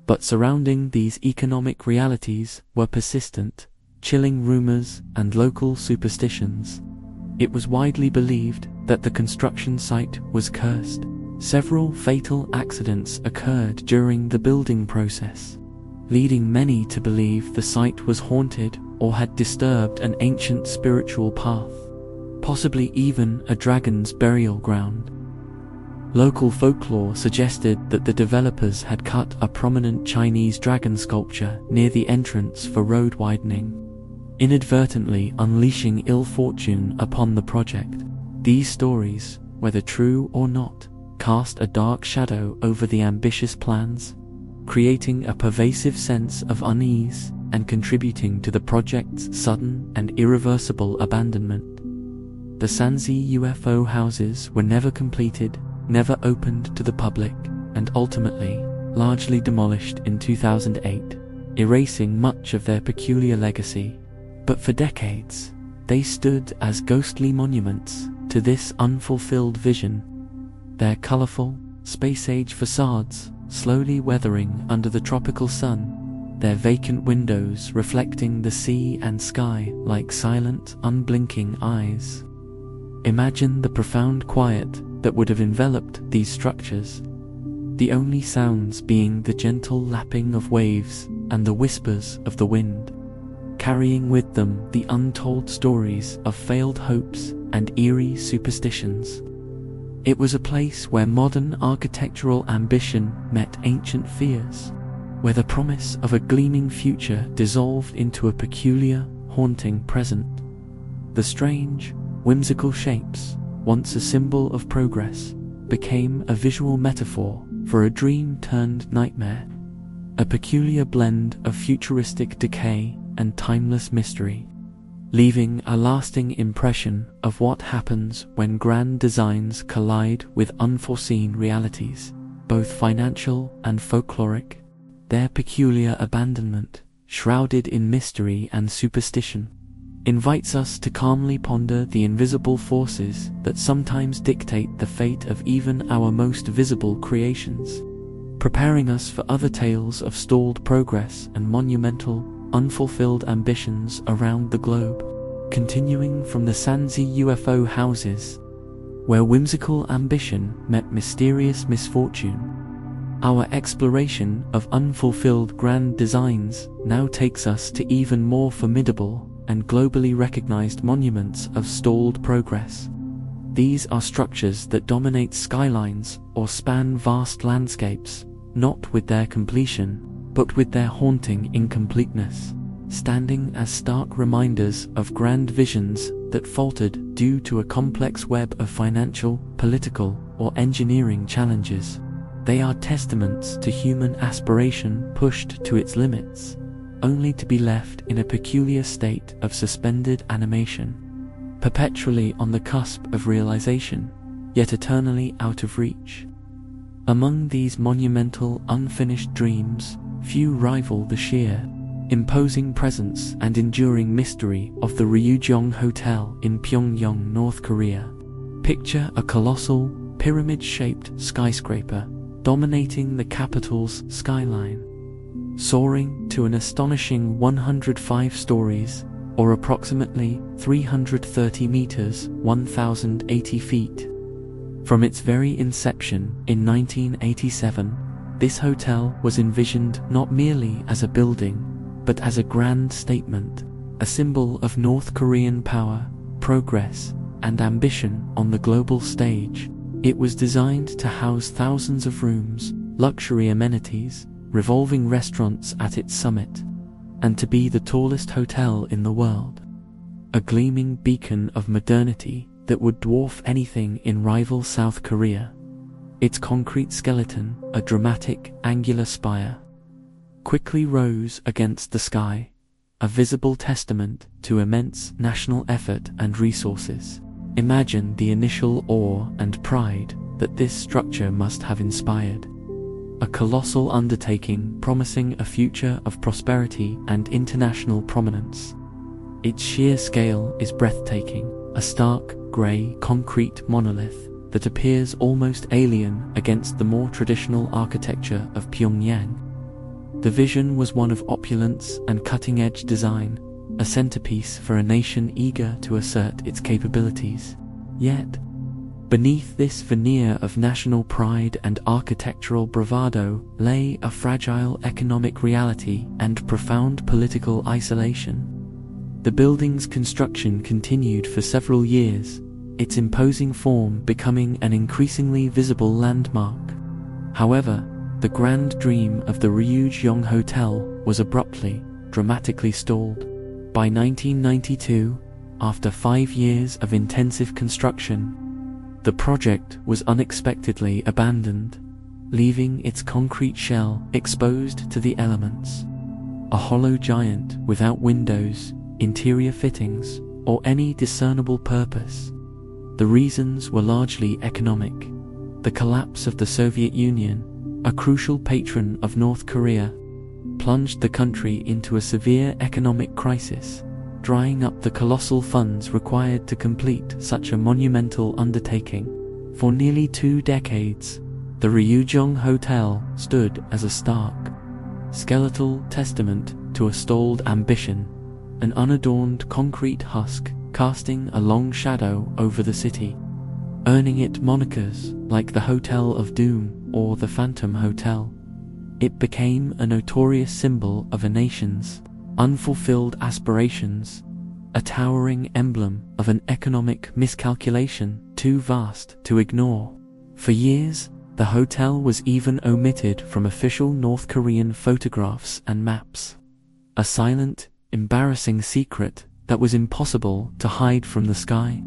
But surrounding these economic realities were persistent, chilling rumors and local superstitions. It was widely believed that the construction site was cursed. Several fatal accidents occurred during the building process, leading many to believe the site was haunted or had disturbed an ancient spiritual path, possibly even a dragon's burial ground. Local folklore suggested that the developers had cut a prominent Chinese dragon sculpture near the entrance for road widening, inadvertently unleashing ill fortune upon the project. These stories, whether true or not, cast a dark shadow over the ambitious plans, creating a pervasive sense of unease and contributing to the project's sudden and irreversible abandonment. The Sanzi UFO houses were never completed, never opened to the public, and ultimately, largely demolished in 2008, erasing much of their peculiar legacy. But for decades, they stood as ghostly monuments to this unfulfilled vision, their colorful, space-age facades slowly weathering under the tropical sun, their vacant windows reflecting the sea and sky like silent, unblinking eyes. Imagine the profound quiet that would have enveloped these structures, the only sounds being the gentle lapping of waves and the whispers of the wind, carrying with them the untold stories of failed hopes and eerie superstitions. It was a place where modern architectural ambition met ancient fears, where the promise of a gleaming future dissolved into a peculiar, haunting present. The strange, whimsical shapes, once a symbol of progress, became a visual metaphor for a dream turned nightmare, a peculiar blend of futuristic decay and timeless mystery, leaving a lasting impression of what happens when grand designs collide with unforeseen realities, both financial and folkloric. Their peculiar abandonment, shrouded in mystery and superstition, invites us to calmly ponder the invisible forces that sometimes dictate the fate of even our most visible creations, preparing us for other tales of stalled progress and monumental, unfulfilled ambitions around the globe. Continuing from the Sanzi UFO houses, where whimsical ambition met mysterious misfortune, our exploration of unfulfilled grand designs now takes us to even more formidable and globally recognized monuments of stalled progress. These are structures that dominate skylines or span vast landscapes, not with their completion, but with their haunting incompleteness. standing as stark reminders of grand visions that faltered due to a complex web of financial, political, or engineering challenges. They are testaments to human aspiration pushed to its limits, only to be left in a peculiar state of suspended animation, perpetually on the cusp of realization, yet eternally out of reach. Among these monumental, unfinished dreams, few rival the sheer, imposing presence and enduring mystery of the Ryugyong Hotel in Pyongyang, North Korea. Picture a colossal, pyramid-shaped skyscraper dominating the capital's skyline, soaring to an astonishing 105 stories, or approximately 330 meters, 1,080 feet. From its very inception in 1987, this hotel was envisioned not merely as a building, but as a grand statement, a symbol of North Korean power, progress, and ambition on the global stage. It was designed to house thousands of rooms, luxury amenities, revolving restaurants at its summit, and to be the tallest hotel in the world. A gleaming beacon of modernity that would dwarf anything in rival South Korea. Its concrete skeleton, a dramatic, angular spire, quickly rose against the sky, a visible testament to immense national effort and resources. Imagine the initial awe and pride that this structure must have inspired. A colossal undertaking promising a future of prosperity and international prominence. Its sheer scale is breathtaking, a stark, grey, concrete monolith that appears almost alien against the more traditional architecture of Pyongyang. The vision was one of opulence and cutting-edge design, a centerpiece for a nation eager to assert its capabilities. Yet, beneath this veneer of national pride and architectural bravado lay a fragile economic reality and profound political isolation. The building's construction continued for several years, its imposing form becoming an increasingly visible landmark. However, the grand dream of the Ryugyong Hotel was abruptly, dramatically stalled. By 1992, after 5 years of intensive construction, the project was unexpectedly abandoned, leaving its concrete shell exposed to the elements. A hollow giant without windows, interior fittings, or any discernible purpose. The reasons were largely economic. The collapse of the Soviet Union, a crucial patron of North Korea, plunged the country into a severe economic crisis, drying up the colossal funds required to complete such a monumental undertaking. For nearly 2 decades, the Ryugyong Hotel stood as a stark, skeletal testament to a stalled ambition, an unadorned concrete husk casting a long shadow over the city, earning it monikers like the Hotel of Doom or the Phantom Hotel. It became a notorious symbol of a nation's unfulfilled aspirations, a towering emblem of an economic miscalculation too vast to ignore. For years, the hotel was even omitted from official North Korean photographs and maps. A silent, embarrassing secret that was impossible to hide from the sky.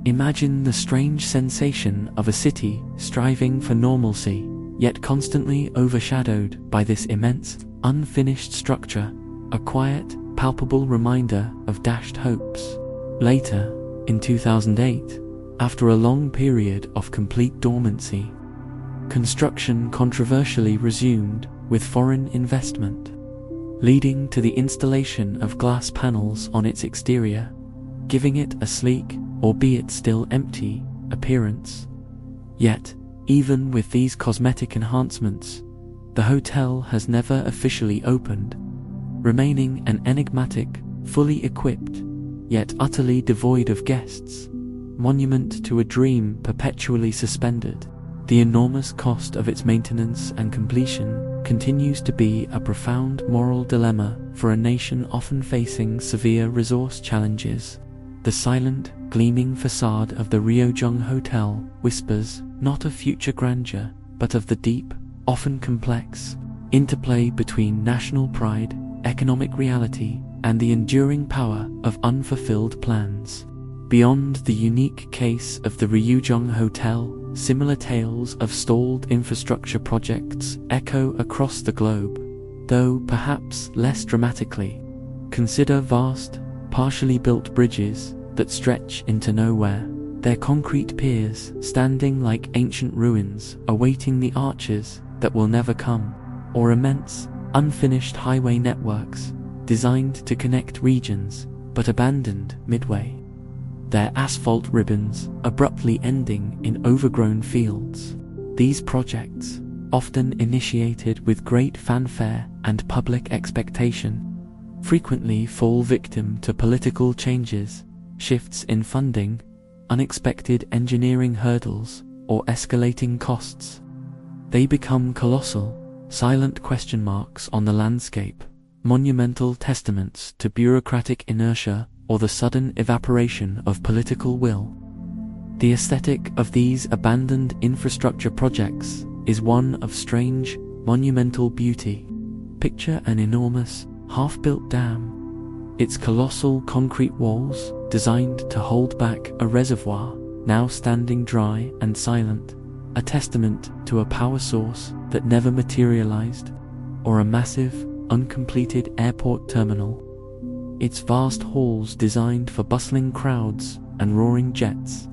Imagine the strange sensation of a city striving for normalcy, yet constantly overshadowed by this immense, unfinished structure, a quiet, palpable reminder of dashed hopes. Later, in 2008, after a long period of complete dormancy, construction controversially resumed with foreign investment, leading to the installation of glass panels on its exterior, giving it a sleek, albeit still empty, appearance. Yet, even with these cosmetic enhancements, the hotel has never officially opened, remaining an enigmatic, fully equipped, yet utterly devoid of guests, monument to a dream perpetually suspended. The enormous cost of its maintenance and completion continues to be a profound moral dilemma for a nation often facing severe resource challenges. The silent, gleaming facade of the Ryugyong Hotel whispers not of future grandeur, but of the deep, often complex, interplay between national pride, economic reality, and the enduring power of unfulfilled plans. Beyond the unique case of the Ryujong Hotel, similar tales of stalled infrastructure projects echo across the globe, though perhaps less dramatically. Consider vast, partially built bridges that stretch into nowhere, their concrete piers standing like ancient ruins awaiting the arches that will never come, or immense, unfinished highway networks designed to connect regions but abandoned midway, their asphalt ribbons abruptly ending in overgrown fields. These projects, often initiated with great fanfare and public expectation, frequently fall victim to political changes, shifts in funding, unexpected engineering hurdles, or escalating costs. They become colossal, silent question marks on the landscape, monumental testaments to bureaucratic inertia or the sudden evaporation of political will. The aesthetic of these abandoned infrastructure projects is one of strange, monumental beauty. Picture an enormous, half-built dam. Its colossal concrete walls, designed to hold back a reservoir, now standing dry and silent, a testament to a power source that never materialized, or a massive, uncompleted airport terminal. Its vast halls designed for bustling crowds and roaring jets,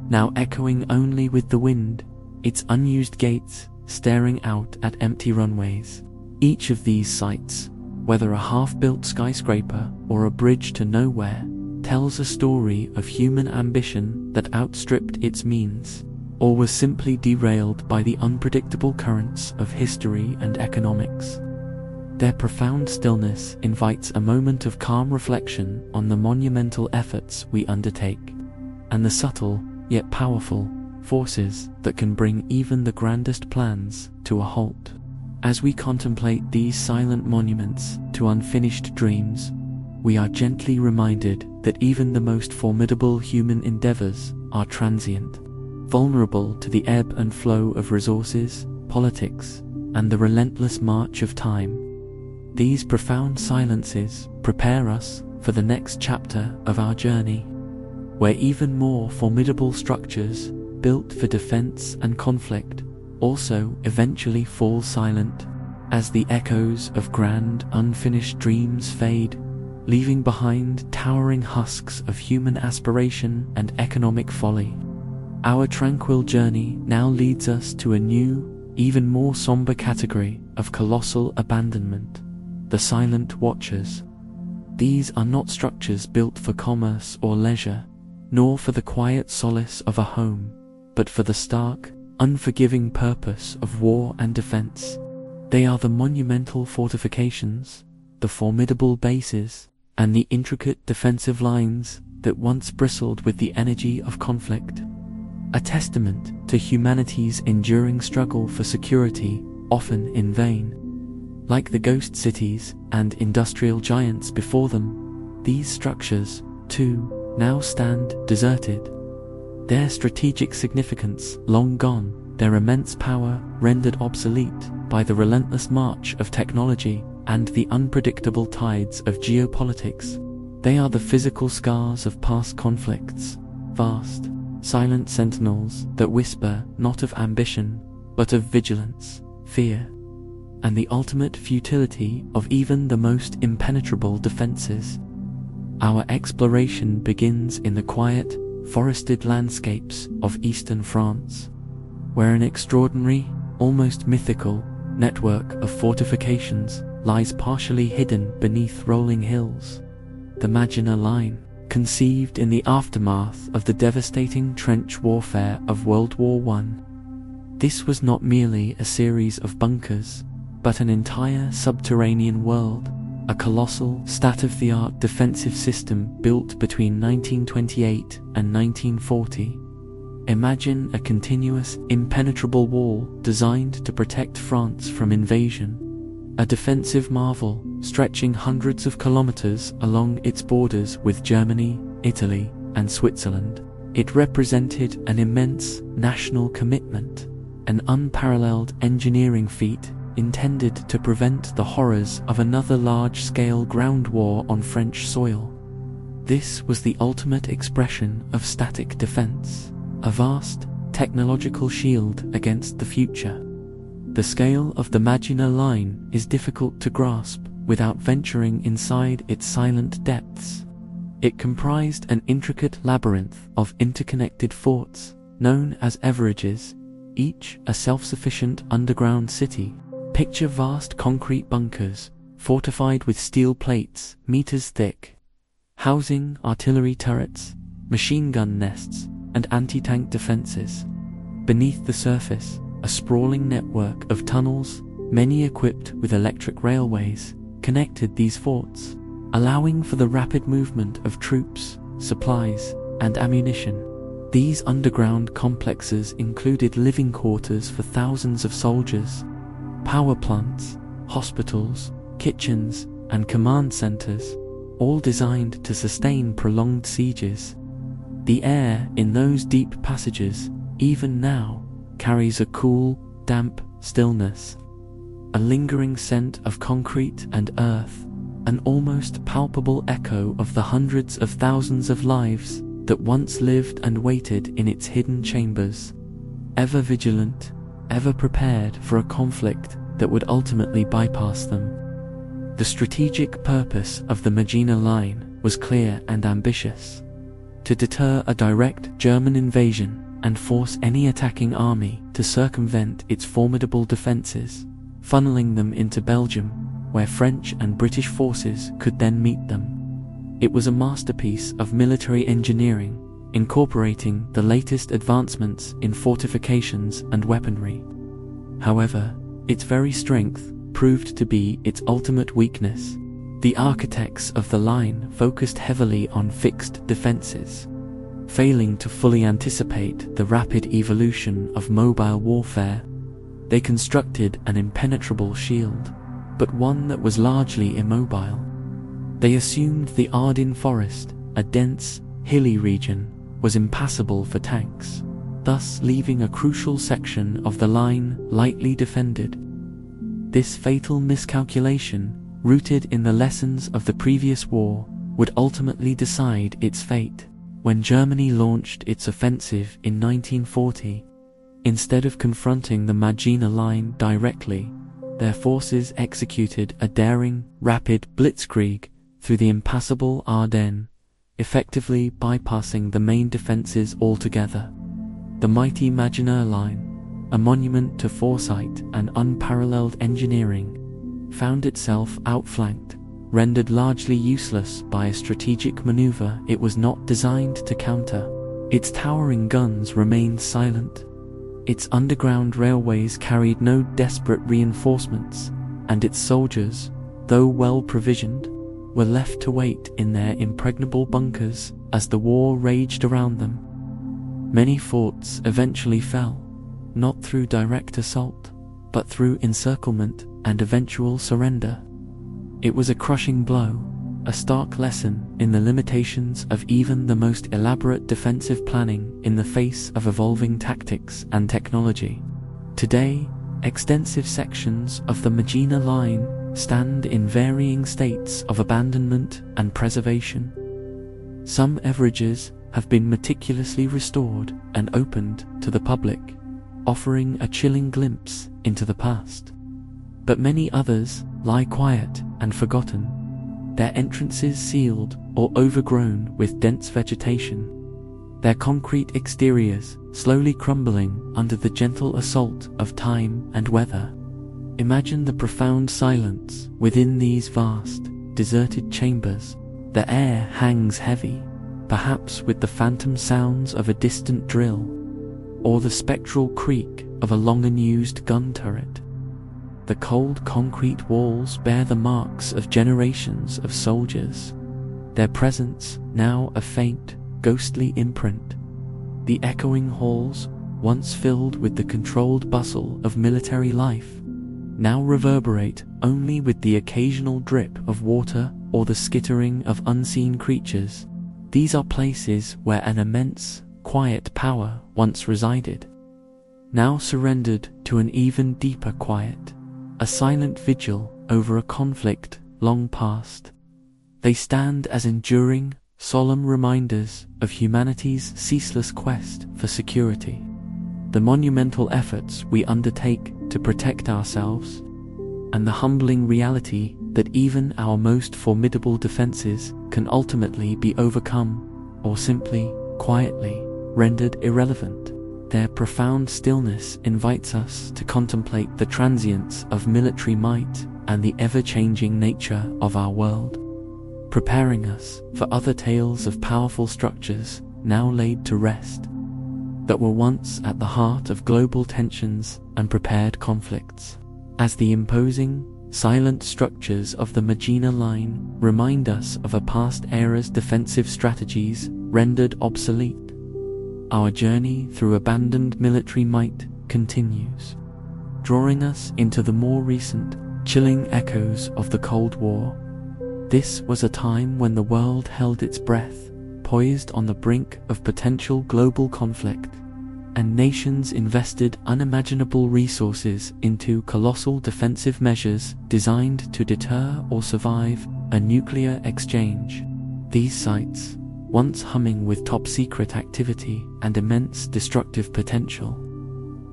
now echoing only with the wind, its unused gates staring out at empty runways. Each of these sites, whether a half-built skyscraper or a bridge to nowhere, tells a story of human ambition that outstripped its means, or was simply derailed by the unpredictable currents of history and economics. Their profound stillness invites a moment of calm reflection on the monumental efforts we undertake, and the subtle, yet powerful, forces that can bring even the grandest plans to a halt. As we contemplate these silent monuments to unfinished dreams, we are gently reminded that even the most formidable human endeavors are transient, vulnerable to the ebb and flow of resources, politics, and the relentless march of time. These profound silences prepare us for the next chapter of our journey, where even more formidable structures, built for defense and conflict, also eventually fall silent, as the echoes of grand, unfinished dreams fade, leaving behind towering husks of human aspiration and economic folly. Our tranquil journey now leads us to a new, even more somber category of colossal abandonment: the silent watchers. These are not structures built for commerce or leisure, nor for the quiet solace of a home, but for the stark, unforgiving purpose of war and defense. They are the monumental fortifications, the formidable bases, and the intricate defensive lines that once bristled with the energy of conflict. A testament to humanity's enduring struggle for security, often in vain. Like the ghost cities and industrial giants before them, these structures, too, now stand deserted. Their strategic significance long gone, their immense power rendered obsolete by the relentless march of technology and the unpredictable tides of geopolitics. They are the physical scars of past conflicts, vast, silent sentinels that whisper not of ambition, but of vigilance, fear, and the ultimate futility of even the most impenetrable defenses. Our exploration begins in the quiet, forested landscapes of eastern France, where an extraordinary, almost mythical, network of fortifications lies partially hidden beneath rolling hills. The Maginot Line, conceived in the aftermath of the devastating trench warfare of World War I. This was not merely a series of bunkers, but an entire subterranean world, a colossal, state-of-the-art defensive system built between 1928 and 1940. Imagine a continuous, impenetrable wall designed to protect France from invasion, a defensive marvel stretching hundreds of kilometers along its borders with Germany, Italy, and Switzerland. It represented an immense national commitment, an unparalleled engineering feat intended to prevent the horrors of another large-scale ground war on French soil. This was the ultimate expression of static defense, a vast technological shield against the future. The scale of the Maginot Line is difficult to grasp without venturing inside its silent depths. It comprised an intricate labyrinth of interconnected forts, known as Everages, each a self-sufficient underground city. Picture vast concrete bunkers, fortified with steel plates meters thick, housing artillery turrets, machine gun nests, and anti-tank defenses. Beneath the surface, a sprawling network of tunnels, many equipped with electric railways, connected these forts, allowing for the rapid movement of troops, supplies, and ammunition. These underground complexes included living quarters for thousands of soldiers, power plants, hospitals, kitchens, and command centers, all designed to sustain prolonged sieges. The air in those deep passages, even now, carries a cool, damp stillness, a lingering scent of concrete and earth, an almost palpable echo of the hundreds of thousands of lives that once lived and waited in its hidden chambers, ever vigilant, ever prepared for a conflict that would ultimately bypass them. The strategic purpose of the Maginot Line was clear and ambitious: to deter a direct German invasion and force any attacking army to circumvent its formidable defenses, funneling them into Belgium, where French and British forces could then meet them. It was a masterpiece of military engineering, incorporating the latest advancements in fortifications and weaponry. However, its very strength proved to be its ultimate weakness. The architects of the line focused heavily on fixed defenses, failing to fully anticipate the rapid evolution of mobile warfare. They constructed an impenetrable shield, but one that was largely immobile. They assumed the Ardennes forest, a dense, hilly region, was impassable for tanks, thus leaving a crucial section of the line lightly defended. This fatal miscalculation, rooted in the lessons of the previous war, would ultimately decide its fate. When Germany launched its offensive in 1940, instead of confronting the Maginot Line directly, their forces executed a daring, rapid blitzkrieg through the impassable Ardennes, effectively bypassing the main defenses altogether. The mighty Maginot Line, a monument to foresight and unparalleled engineering, found itself outflanked, rendered largely useless by a strategic maneuver it was not designed to counter. Its towering guns remained silent. Its underground railways carried no desperate reinforcements, and its soldiers, though well provisioned, were left to wait in their impregnable bunkers as the war raged around them. Many forts eventually fell, not through direct assault, but through encirclement and eventual surrender. It was a crushing blow, a stark lesson in the limitations of even the most elaborate defensive planning in the face of evolving tactics and technology. Today, extensive sections of the Maginot Line stand in varying states of abandonment and preservation. Some Everages have been meticulously restored and opened to the public, offering a chilling glimpse into the past. But many others lie quiet and forgotten, their entrances sealed or overgrown with dense vegetation, their concrete exteriors slowly crumbling under the gentle assault of time and weather. Imagine the profound silence within these vast, deserted chambers. The air hangs heavy, perhaps with the phantom sounds of a distant drill, or the spectral creak of a long-unused gun turret. The cold concrete walls bear the marks of generations of soldiers, their presence now a faint, ghostly imprint. The echoing halls, once filled with the controlled bustle of military life, now reverberate only with the occasional drip of water or the skittering of unseen creatures. These are places where an immense, quiet power once resided, now surrendered to an even deeper quiet, a silent vigil over a conflict long past. They stand as enduring, solemn reminders of humanity's ceaseless quest for security. The monumental efforts we undertake to protect ourselves, and the humbling reality that even our most formidable defenses can ultimately be overcome, or simply, quietly, rendered irrelevant. Their profound stillness invites us to contemplate the transience of military might and the ever-changing nature of our world, preparing us for other tales of powerful structures now laid to rest, that were once at the heart of global tensions and prepared conflicts. As the imposing, silent structures of the Maginot Line remind us of a past era's defensive strategies rendered obsolete, our journey through abandoned military might continues, drawing us into the more recent, chilling echoes of the Cold War. This was a time when the world held its breath, poised on the brink of potential global conflict, and nations invested unimaginable resources into colossal defensive measures designed to deter or survive a nuclear exchange. These sites, once humming with top-secret activity and immense destructive potential,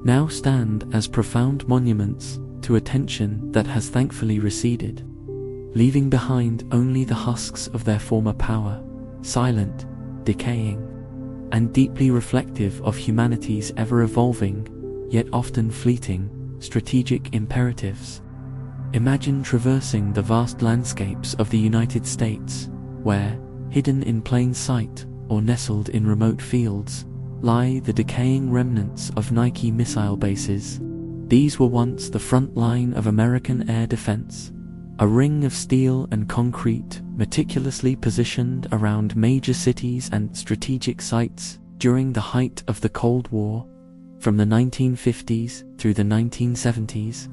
now stand as profound monuments to a tension that has thankfully receded, leaving behind only the husks of their former power, silent, decaying, and deeply reflective of humanity's ever-evolving, yet often fleeting, strategic imperatives. Imagine traversing the vast landscapes of the United States, where, hidden in plain sight or nestled in remote fields, lie the decaying remnants of Nike missile bases. These were once the front line of American air defense, a ring of steel and concrete meticulously positioned around major cities and strategic sites during the height of the Cold War. From the 1950s through the 1970s,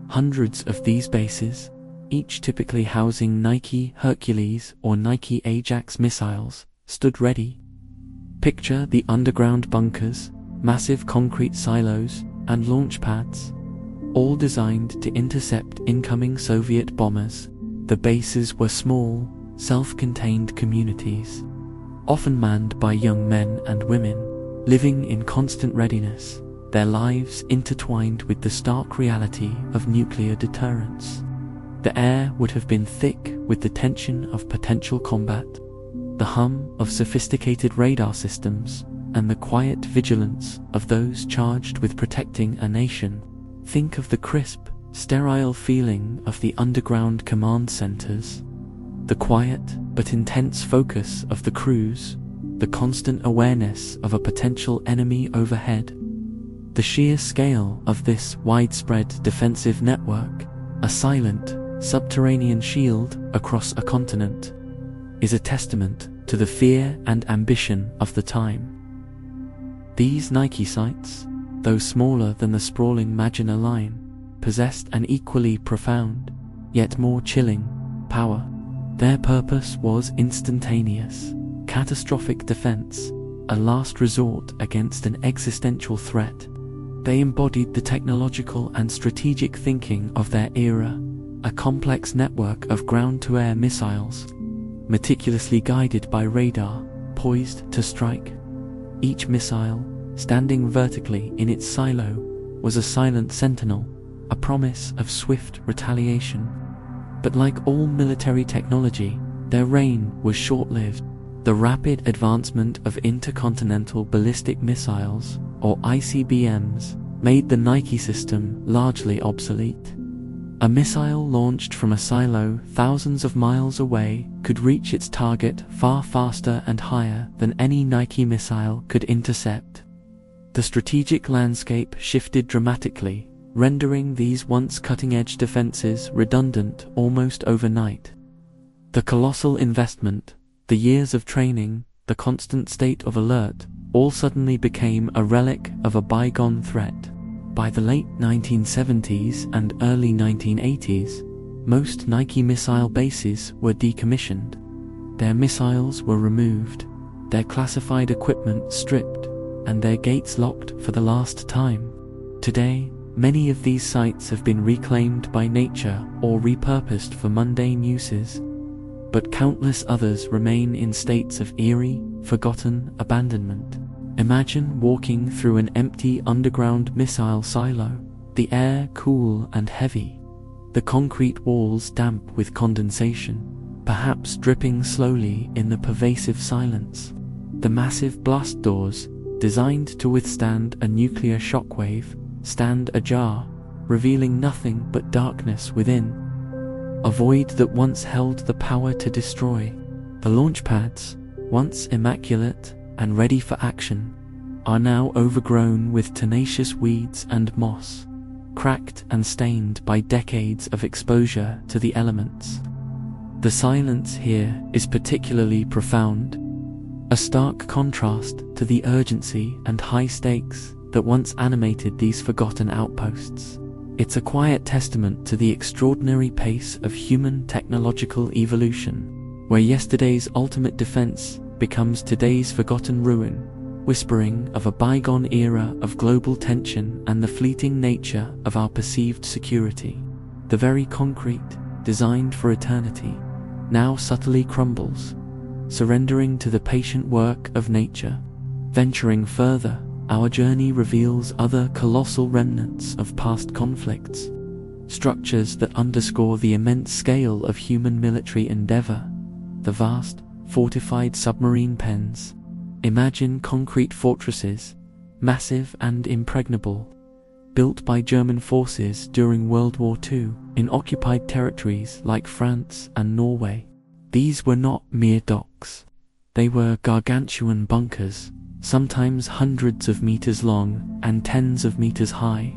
hundreds of these bases, each typically housing Nike Hercules or Nike Ajax missiles, stood ready. Picture the underground bunkers, massive concrete silos, and launch pads, all designed to intercept incoming Soviet bombers. The bases were small, self-contained communities, often manned by young men and women, living in constant readiness, their lives intertwined with the stark reality of nuclear deterrence. The air would have been thick with the tension of potential combat, the hum of sophisticated radar systems, and the quiet vigilance of those charged with protecting a nation. Think of the crisp, sterile feeling of the underground command centers, the quiet but intense focus of the crews, the constant awareness of a potential enemy overhead. The sheer scale of this widespread defensive network, a silent, subterranean shield across a continent, is a testament to the fear and ambition of the time. These Nike sites, though smaller than the sprawling Maginot Line, possessed an equally profound, yet more chilling, power. Their purpose was instantaneous, catastrophic defense, a last resort against an existential threat. They embodied the technological and strategic thinking of their era, a complex network of ground-to-air missiles, meticulously guided by radar, poised to strike. Each missile, standing vertically in its silo, was a silent sentinel, a promise of swift retaliation. But like all military technology, their reign was short-lived. The rapid advancement of intercontinental ballistic missiles, or ICBMs, made the Nike system largely obsolete. A missile launched from a silo thousands of miles away could reach its target far faster and higher than any Nike missile could intercept. The strategic landscape shifted dramatically, rendering these once cutting-edge defenses redundant almost overnight. The colossal investment, the years of training, the constant state of alert, all suddenly became a relic of a bygone threat. By the late 1970s and early 1980s, most Nike missile bases were decommissioned. Their missiles were removed, their classified equipment stripped, and their gates locked for the last time. Today, Many of these sites have been reclaimed by nature or repurposed for mundane uses, but countless others remain in states of eerie, forgotten abandonment. Imagine walking through an empty underground missile silo, the air cool and heavy, the concrete walls damp with condensation, perhaps dripping slowly in the pervasive silence. The massive blast doors, designed to withstand a nuclear shockwave, stand ajar, revealing nothing but darkness within. A void that once held the power to destroy. The launch pads, once immaculate and ready for action, are now overgrown with tenacious weeds and moss, cracked and stained by decades of exposure to the elements. The silence here is particularly profound, a stark contrast to the urgency and high stakes that once animated these forgotten outposts. It's a quiet testament to the extraordinary pace of human technological evolution, where yesterday's ultimate defense becomes today's forgotten ruin, whispering of a bygone era of global tension and the fleeting nature of our perceived security. The very concrete, designed for eternity, now subtly crumbles, surrendering to the patient work of nature. Venturing further, our journey reveals other colossal remnants of past conflicts, structures that underscore the immense scale of human military endeavor. The vast, fortified submarine pens. Imagine concrete fortresses, massive and impregnable, built by German forces during World War II in occupied territories like France and Norway. These were not mere docks. They were gargantuan bunkers, sometimes hundreds of meters long and tens of meters high,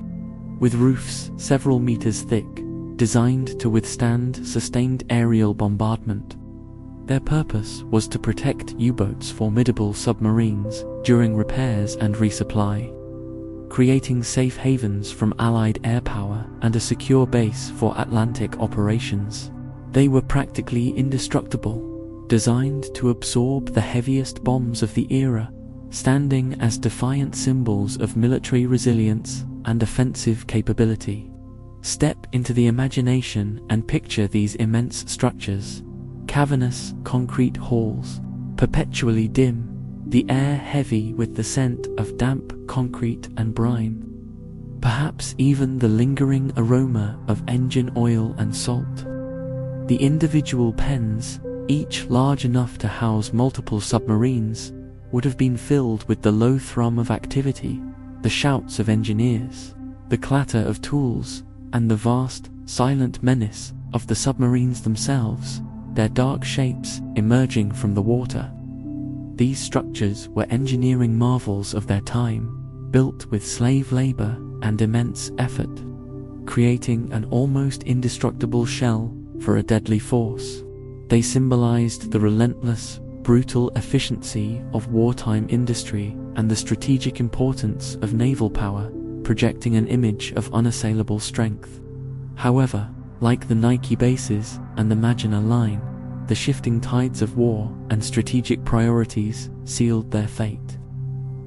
with roofs several meters thick, designed to withstand sustained aerial bombardment. Their purpose was to protect U-boats' formidable submarines during repairs and resupply, creating safe havens from Allied air power and a secure base for Atlantic operations. They were practically indestructible, designed to absorb the heaviest bombs of the era, standing as defiant symbols of military resilience and offensive capability. Step into the imagination and picture these immense structures, cavernous concrete halls, perpetually dim, the air heavy with the scent of damp concrete and brine, perhaps even the lingering aroma of engine oil and salt. The individual pens, each large enough to house multiple submarines, would have been filled with the low thrum of activity, the shouts of engineers, the clatter of tools, and the vast, silent menace of the submarines themselves, their dark shapes emerging from the water. These structures were engineering marvels of their time, built with slave labor and immense effort, creating an almost indestructible shell for a deadly force. They symbolized the relentless, brutal efficiency of wartime industry and the strategic importance of naval power, projecting an image of unassailable strength. However, like the Nike bases and the Maginot Line, the shifting tides of war and strategic priorities sealed their fate.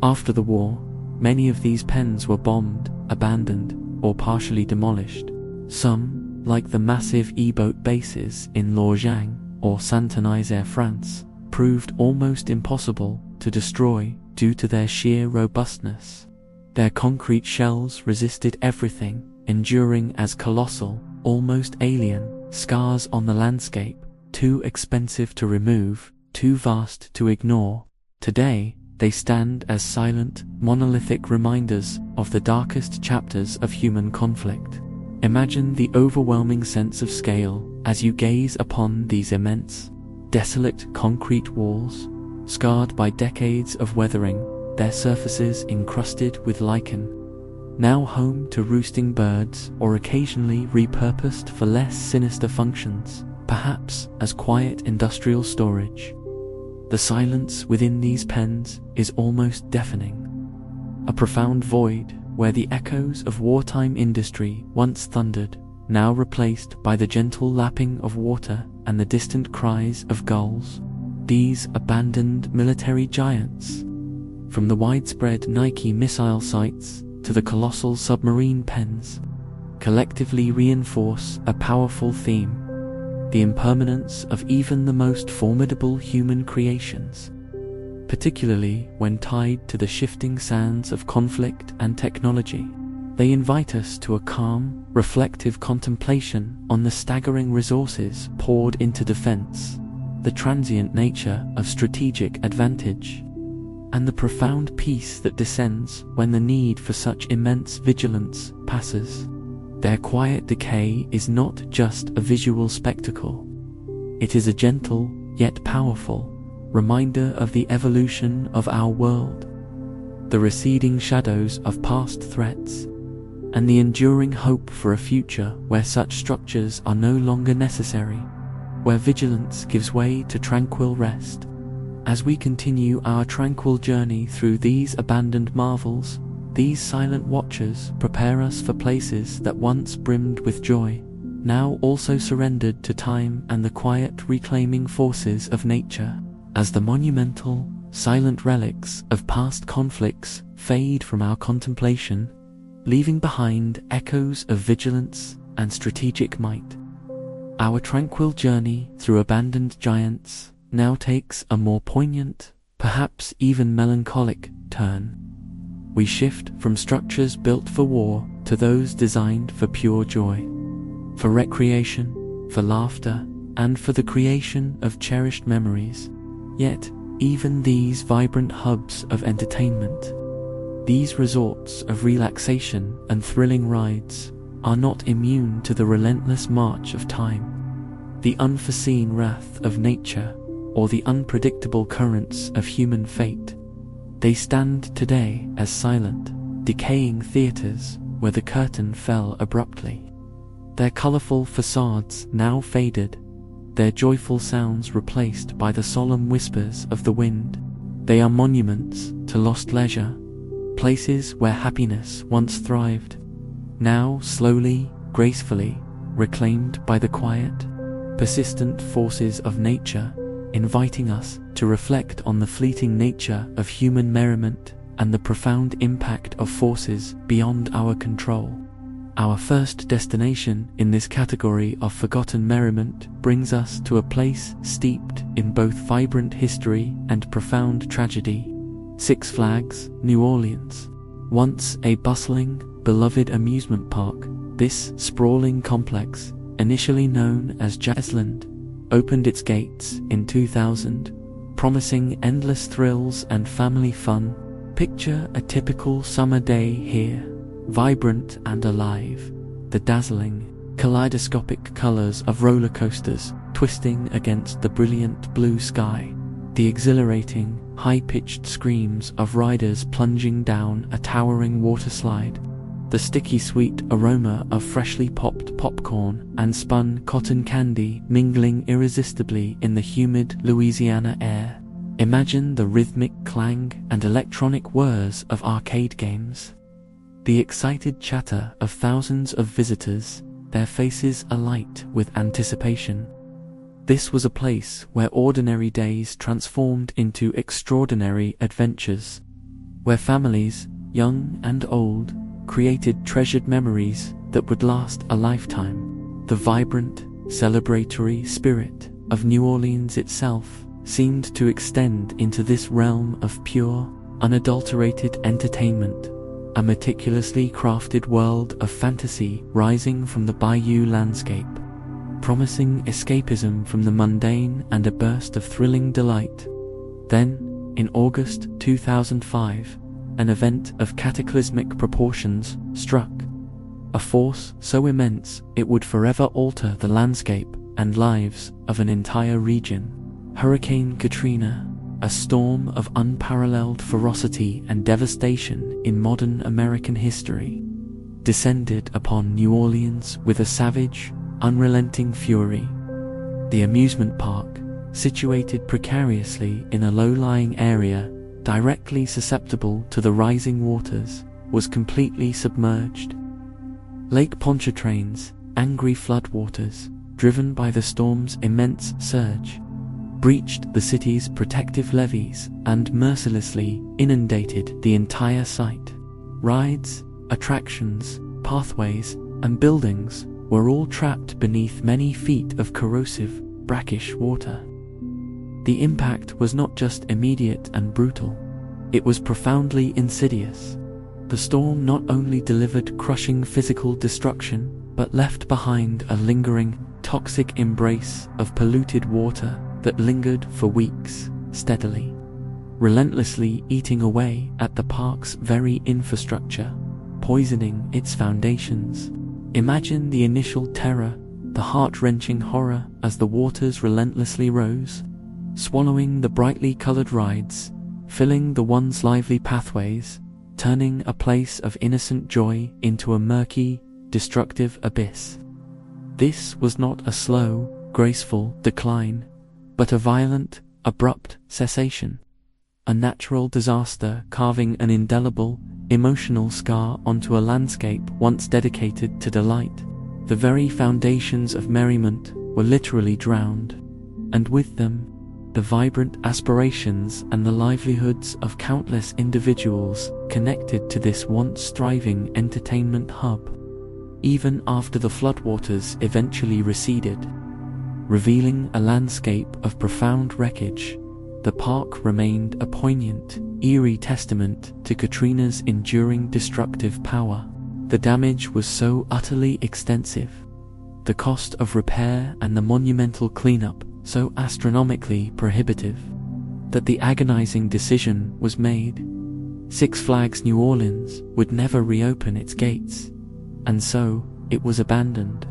After the war, many of these pens were bombed, abandoned, or partially demolished. Some, like the massive E-boat bases in Lorient or Saint-Nazaire, France, proved almost impossible to destroy due to their sheer robustness. Their concrete shells resisted everything, enduring as colossal, almost alien, scars on the landscape, too expensive to remove, too vast to ignore. Today, they stand as silent, monolithic reminders of the darkest chapters of human conflict. Imagine the overwhelming sense of scale as you gaze upon these immense, desolate concrete walls, scarred by decades of weathering, their surfaces encrusted with lichen, now home to roosting birds or occasionally repurposed for less sinister functions, perhaps as quiet industrial storage. The silence within these pens is almost deafening, a profound void where the echoes of wartime industry once thundered, now replaced by the gentle lapping of water and the distant cries of gulls. These abandoned military giants, from the widespread Nike missile sites to the colossal submarine pens collectively reinforce a powerful theme: the impermanence of even the most formidable human creations, particularly when tied to the shifting sands of conflict and technology. They invite us to a calm, reflective contemplation on the staggering resources poured into defense, the transient nature of strategic advantage, and the profound peace that descends when the need for such immense vigilance passes. Their quiet decay is not just a visual spectacle. It is a gentle, yet powerful, reminder of the evolution of our world, the receding shadows of past threats, and the enduring hope for a future where such structures are no longer necessary, where vigilance gives way to tranquil rest. As we continue our tranquil journey through these abandoned marvels, these silent watchers prepare us for places that once brimmed with joy, now also surrendered to time and the quiet reclaiming forces of nature. As the monumental, silent relics of past conflicts fade from our contemplation, leaving behind echoes of vigilance and strategic might, our tranquil journey through abandoned giants now takes a more poignant, perhaps even melancholic, turn. We shift from structures built for war to those designed for pure joy, for recreation, for laughter, and for the creation of cherished memories. Yet, even these vibrant hubs of entertainment, these resorts of relaxation and thrilling rides, are not immune to the relentless march of time, the unforeseen wrath of nature, or the unpredictable currents of human fate. They stand today as silent, decaying theaters where the curtain fell abruptly. Their colorful facades now faded, their joyful sounds replaced by the solemn whispers of the wind. They are monuments to lost leisure, places where happiness once thrived, now slowly, gracefully, reclaimed by the quiet, persistent forces of nature, inviting us to reflect on the fleeting nature of human merriment and the profound impact of forces beyond our control. Our first destination in this category of forgotten merriment brings us to a place steeped in both vibrant history and profound tragedy: Six Flags, New Orleans. Once a bustling, beloved amusement park, this sprawling complex, initially known as Jazzland, opened its gates in 2000, promising endless thrills and family fun. Picture a typical summer day here, vibrant and alive, the dazzling, kaleidoscopic colors of roller coasters twisting against the brilliant blue sky, the exhilarating, high-pitched screams of riders plunging down a towering water slide, the sticky sweet aroma of freshly popped popcorn and spun cotton candy mingling irresistibly in the humid Louisiana air. Imagine the rhythmic clang and electronic whirs of arcade games, the excited chatter of thousands of visitors, their faces alight with anticipation. This was a place where ordinary days transformed into extraordinary adventures, where families, young and old, created treasured memories that would last a lifetime. The vibrant, celebratory spirit of New Orleans itself seemed to extend into this realm of pure, unadulterated entertainment, a meticulously crafted world of fantasy rising from the bayou landscape, promising escapism from the mundane and a burst of thrilling delight. Then, in August 2005, an event of cataclysmic proportions struck, a force so immense it would forever alter the landscape and lives of an entire region. Hurricane Katrina, a storm of unparalleled ferocity and devastation in modern American history, descended upon New Orleans with a savage, unrelenting fury. The amusement park, situated precariously in a low-lying area directly susceptible to the rising waters, was completely submerged. Lake Pontchartrain's angry floodwaters, driven by the storm's immense surge, breached the city's protective levees and mercilessly inundated the entire site. Rides, attractions, pathways, and buildings were all trapped beneath many feet of corrosive, brackish water. The impact was not just immediate and brutal, it was profoundly insidious. The storm not only delivered crushing physical destruction, but left behind a lingering, toxic embrace of polluted water that lingered for weeks, steadily, relentlessly eating away at the park's very infrastructure, poisoning its foundations. Imagine the initial terror, the heart-wrenching horror as the waters relentlessly rose, swallowing the brightly colored rides, filling the once lively pathways, turning a place of innocent joy into a murky, destructive abyss. This was not a slow, graceful decline, but a violent, abrupt cessation. A natural disaster carving an indelible, emotional scar onto a landscape once dedicated to delight. The very foundations of merriment were literally drowned, and with them, the vibrant aspirations and the livelihoods of countless individuals connected to this once thriving entertainment hub. Even after the floodwaters eventually receded, revealing a landscape of profound wreckage, the park remained a poignant, eerie testament to Katrina's enduring destructive power. The damage was so utterly extensive, the cost of repair and the monumental cleanup so astronomically prohibitive, that the agonizing decision was made. Six Flags New Orleans would never reopen its gates, and so it was abandoned.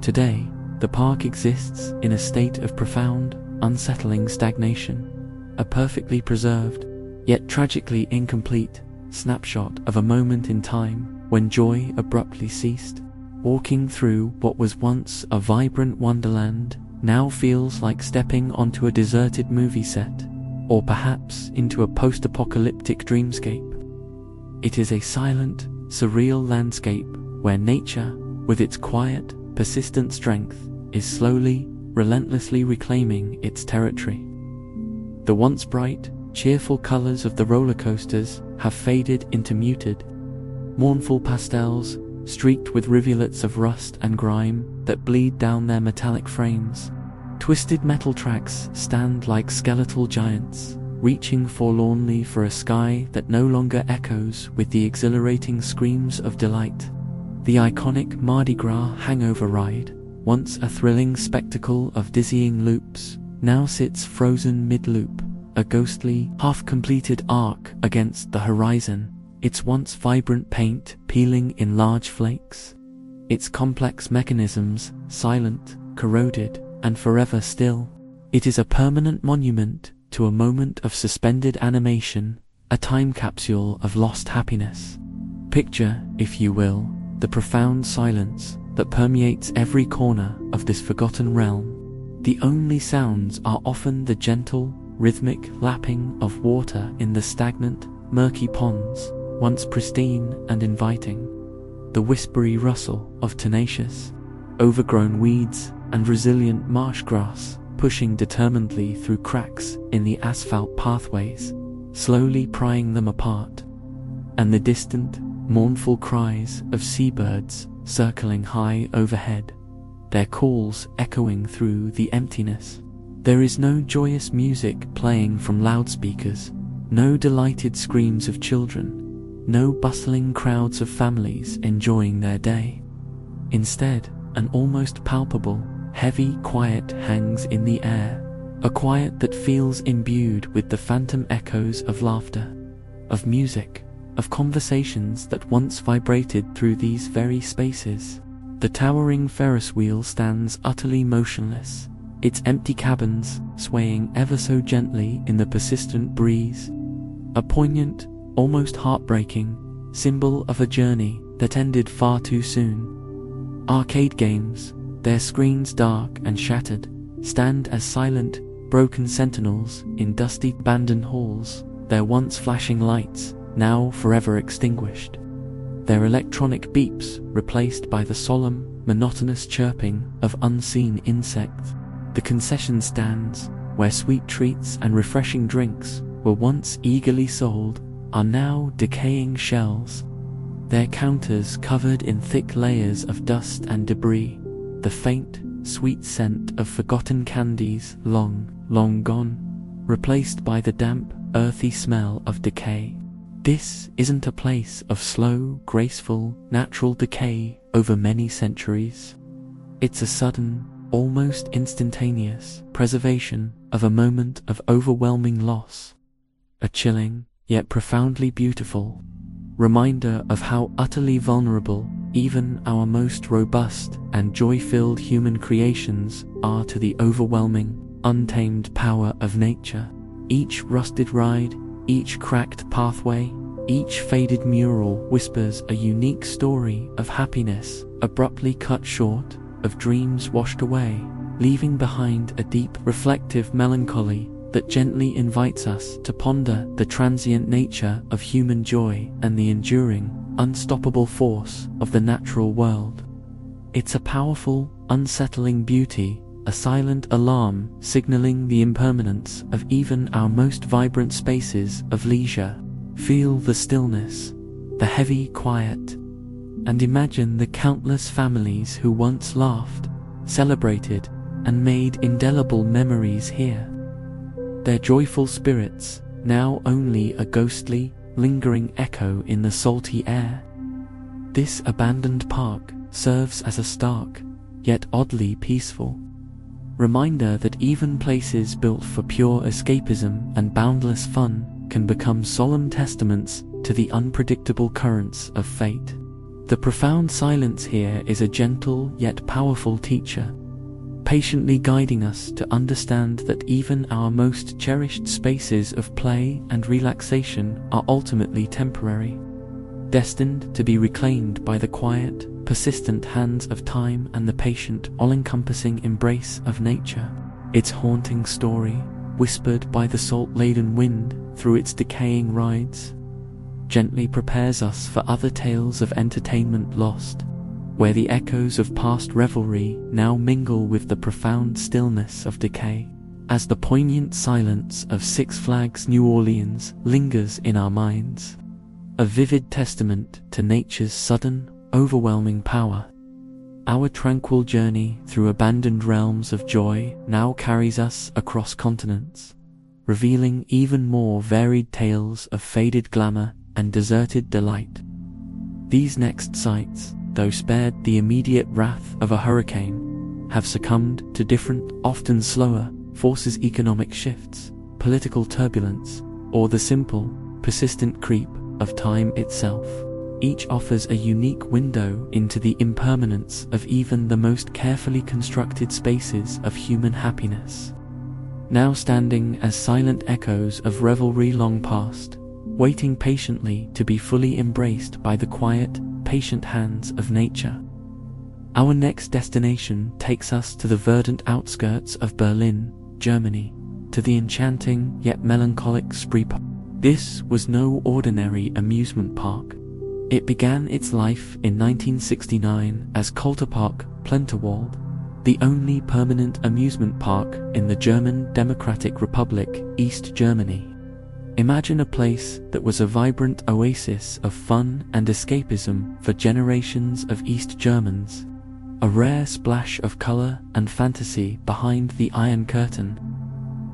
Today, the park exists in a state of profound, unsettling stagnation, a perfectly preserved, yet tragically incomplete, snapshot of a moment in time when joy abruptly ceased. Walking through what was once a vibrant wonderland now feels like stepping onto a deserted movie set, or perhaps into a post-apocalyptic dreamscape. It is a silent, surreal landscape where nature, with its quiet, persistent strength, is slowly, relentlessly reclaiming its territory. The once bright, cheerful colors of the roller coasters have faded into muted, mournful pastels, streaked with rivulets of rust and grime that bleed down their metallic frames. Twisted metal tracks stand like skeletal giants, reaching forlornly for a sky that no longer echoes with the exhilarating screams of delight. The iconic Mardi Gras hangover ride, once a thrilling spectacle of dizzying loops, now sits frozen mid-loop, a ghostly, half-completed arc against the horizon, its once vibrant paint peeling in large flakes, its complex mechanisms silent, corroded, and forever still. It is a permanent monument to a moment of suspended animation, a time capsule of lost happiness. Picture, if you will, the profound silence that permeates every corner of this forgotten realm. The only sounds are often the gentle, rhythmic lapping of water in the stagnant, murky ponds, once pristine and inviting, the whispery rustle of tenacious, overgrown weeds and resilient marsh grass pushing determinedly through cracks in the asphalt pathways, slowly prying them apart, and the distant, mournful cries of seabirds circling high overhead, their calls echoing through the emptiness. There is no joyous music playing from loudspeakers, no delighted screams of children, no bustling crowds of families enjoying their day. Instead, an almost palpable, heavy quiet hangs in the air, a quiet that feels imbued with the phantom echoes of laughter, of music, of conversations that once vibrated through these very spaces. The towering Ferris wheel stands utterly motionless, its empty cabins swaying ever so gently in the persistent breeze, a poignant, almost heartbreaking, symbol of a journey that ended far too soon. Arcade games, their screens dark and shattered, stand as silent, broken sentinels in dusty abandoned halls, their once flashing lights now forever extinguished, their electronic beeps replaced by the solemn, monotonous chirping of unseen insects. The concession stands, where sweet treats and refreshing drinks were once eagerly sold, are now decaying shells, their counters covered in thick layers of dust and debris, the faint, sweet scent of forgotten candies long gone, replaced by the damp, earthy smell of decay. This isn't a place of slow, graceful, natural decay over many centuries. It's a sudden, almost instantaneous preservation of a moment of overwhelming loss. A chilling, yet profoundly beautiful reminder of how utterly vulnerable even our most robust and joy-filled human creations are to the overwhelming, untamed power of nature. Each rusted ride, each cracked pathway, each faded mural whispers a unique story of happiness abruptly cut short, of dreams washed away, leaving behind a deep, reflective melancholy that gently invites us to ponder the transient nature of human joy and the enduring, unstoppable force of the natural world. It's a powerful, unsettling beauty, a silent alarm signaling the impermanence of even our most vibrant spaces of leisure. Feel the stillness, the heavy quiet, and imagine the countless families who once laughed, celebrated, and made indelible memories here. Their joyful spirits, now only a ghostly, lingering echo in the salty air. This abandoned park serves as a stark, yet oddly peaceful reminder that even places built for pure escapism and boundless fun can become solemn testaments to the unpredictable currents of fate. The profound silence here is a gentle yet powerful teacher, patiently guiding us to understand that even our most cherished spaces of play and relaxation are ultimately temporary, destined to be reclaimed by the quiet, persistent hands of time and the patient, all-encompassing embrace of nature. Its haunting story, whispered by the salt-laden wind through its decaying rides, gently prepares us for other tales of entertainment lost, where the echoes of past revelry now mingle with the profound stillness of decay. As the poignant silence of Six Flags New Orleans lingers in our minds, a vivid testament to nature's sudden, overwhelming power. Our tranquil journey through abandoned realms of joy now carries us across continents, revealing even more varied tales of faded glamour and deserted delight. These next sights, though spared the immediate wrath of a hurricane, have succumbed to different, often slower, forces: economic shifts, political turbulence, or the simple, persistent creep of time itself. Each offers a unique window into the impermanence of even the most carefully constructed spaces of human happiness, now standing as silent echoes of revelry long past, waiting patiently to be fully embraced by the quiet, patient hands of nature. Our next destination takes us to the verdant outskirts of Berlin, Germany, to the enchanting yet melancholic Spreepark. This was no ordinary amusement park. It began its life in 1969 as Kulturpark Plenterwald, the only permanent amusement park in the German Democratic Republic, East Germany. Imagine a place that was a vibrant oasis of fun and escapism for generations of East Germans, a rare splash of color and fantasy behind the Iron Curtain.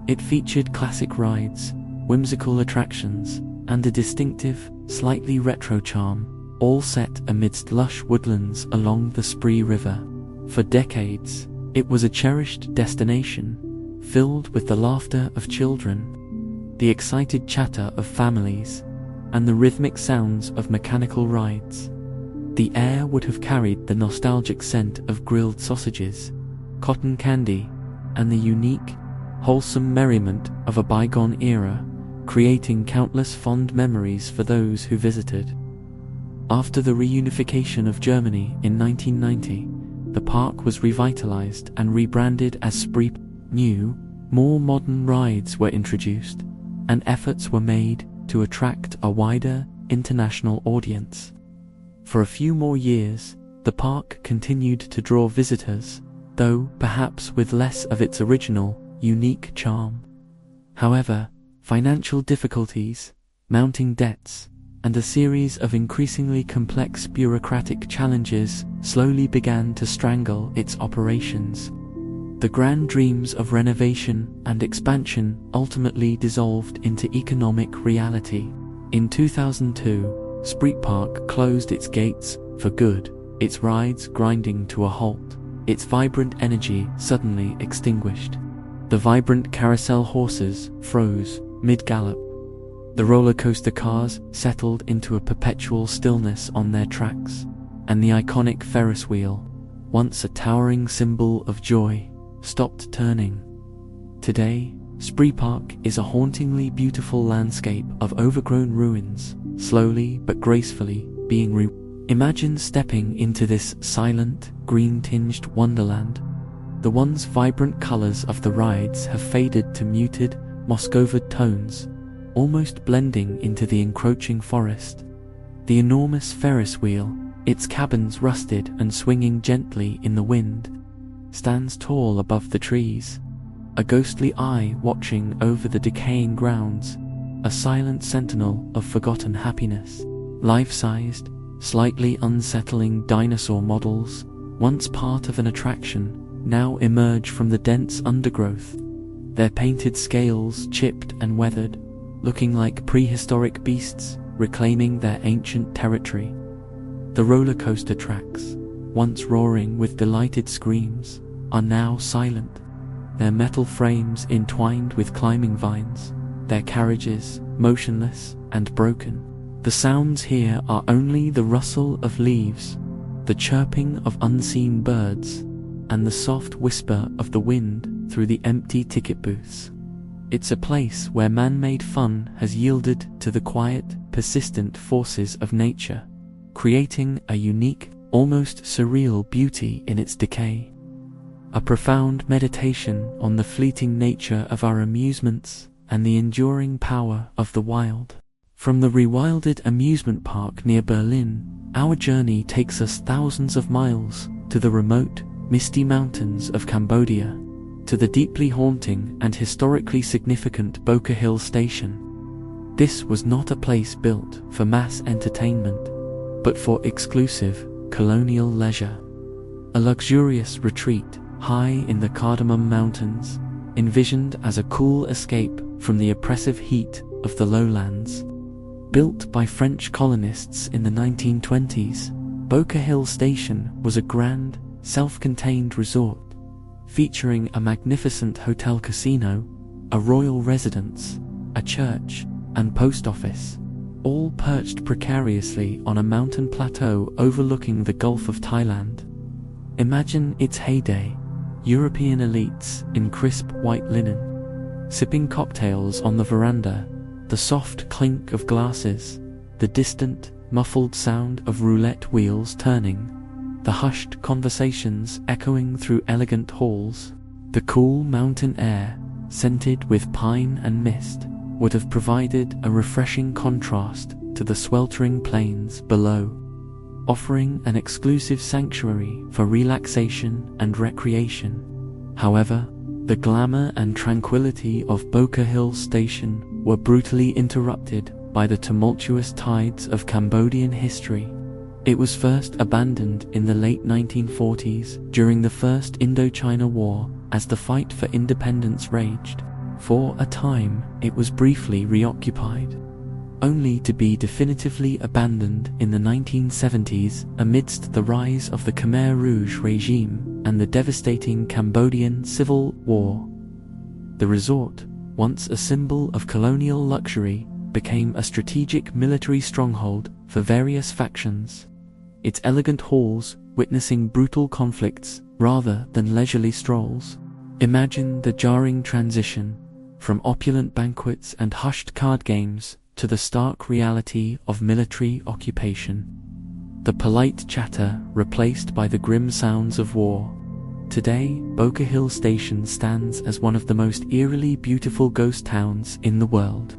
It featured classic rides, whimsical attractions, and a distinctive, slightly retro charm, all set amidst lush woodlands along the Spree River. For decades, it was a cherished destination, filled with the laughter of children, the excited chatter of families, and the rhythmic sounds of mechanical rides. The air would have carried the nostalgic scent of grilled sausages, cotton candy, and the unique, wholesome merriment of a bygone era, creating countless fond memories for those who visited. After the reunification of Germany in 1990, the park was revitalized and rebranded as Spree. New, more modern rides were introduced, and efforts were made to attract a wider, international audience. For a few more years, the park continued to draw visitors, though perhaps with less of its original, unique charm. However, financial difficulties, mounting debts, and a series of increasingly complex bureaucratic challenges slowly began to strangle its operations. The grand dreams of renovation and expansion ultimately dissolved into economic reality. In 2002, Spree Park closed its gates for good, its rides grinding to a halt, its vibrant energy suddenly extinguished. The vibrant carousel horses froze mid-gallop. The roller coaster cars settled into a perpetual stillness on their tracks, and the iconic Ferris wheel, once a towering symbol of joy, stopped turning. Today, Spree Park is a hauntingly beautiful landscape of overgrown ruins, slowly but gracefully being Imagine stepping into this silent, green-tinged wonderland. The once vibrant colors of the rides have faded to muted, moss-covered tones, almost blending into the encroaching forest. The enormous Ferris wheel, its cabins rusted and swinging gently in the wind, stands tall above the trees, a ghostly eye watching over the decaying grounds, a silent sentinel of forgotten happiness. Life-sized, slightly unsettling dinosaur models, once part of an attraction, now emerge from the dense undergrowth, their painted scales chipped and weathered, looking like prehistoric beasts reclaiming their ancient territory. The roller coaster tracks, once roaring with delighted screams, are now silent, their metal frames entwined with climbing vines, their carriages motionless and broken. The sounds here are only the rustle of leaves, the chirping of unseen birds, and the soft whisper of the wind through the empty ticket booths. It's a place where man-made fun has yielded to the quiet, persistent forces of nature, creating a unique, almost surreal beauty in its decay. A profound meditation on the fleeting nature of our amusements and the enduring power of the wild. From the rewilded amusement park near Berlin, our journey takes us thousands of miles to the remote, misty mountains of Cambodia, to the deeply haunting and historically significant Boca Hill Station. This was not a place built for mass entertainment, but for exclusive, colonial leisure. A luxurious retreat high in the Cardamom Mountains, envisioned as a cool escape from the oppressive heat of the lowlands. Built by French colonists in the 1920s, Boca Hill Station was a grand, self-contained resort, featuring a magnificent hotel casino, a royal residence, a church, and post office, all perched precariously on a mountain plateau overlooking the Gulf of Thailand. Imagine its heyday, European elites in crisp white linen, sipping cocktails on the veranda, the soft clink of glasses, the distant, muffled sound of roulette wheels turning, the hushed conversations echoing through elegant halls. The cool mountain air, scented with pine and mist, would have provided a refreshing contrast to the sweltering plains below, offering an exclusive sanctuary for relaxation and recreation. However, the glamour and tranquility of Boca Hill Station were brutally interrupted by the tumultuous tides of Cambodian history. It was first abandoned in the late 1940s during the First Indochina War as the fight for independence raged. For a time, it was briefly reoccupied, only to be definitively abandoned in the 1970s amidst the rise of the Khmer Rouge regime and the devastating Cambodian Civil War. The resort, once a symbol of colonial luxury, became a strategic military stronghold for various factions, its elegant halls witnessing brutal conflicts rather than leisurely strolls. Imagine the jarring transition from opulent banquets and hushed card games to the stark reality of military occupation. The polite chatter replaced by the grim sounds of war. Today, Boca Hill Station stands as one of the most eerily beautiful ghost towns in the world.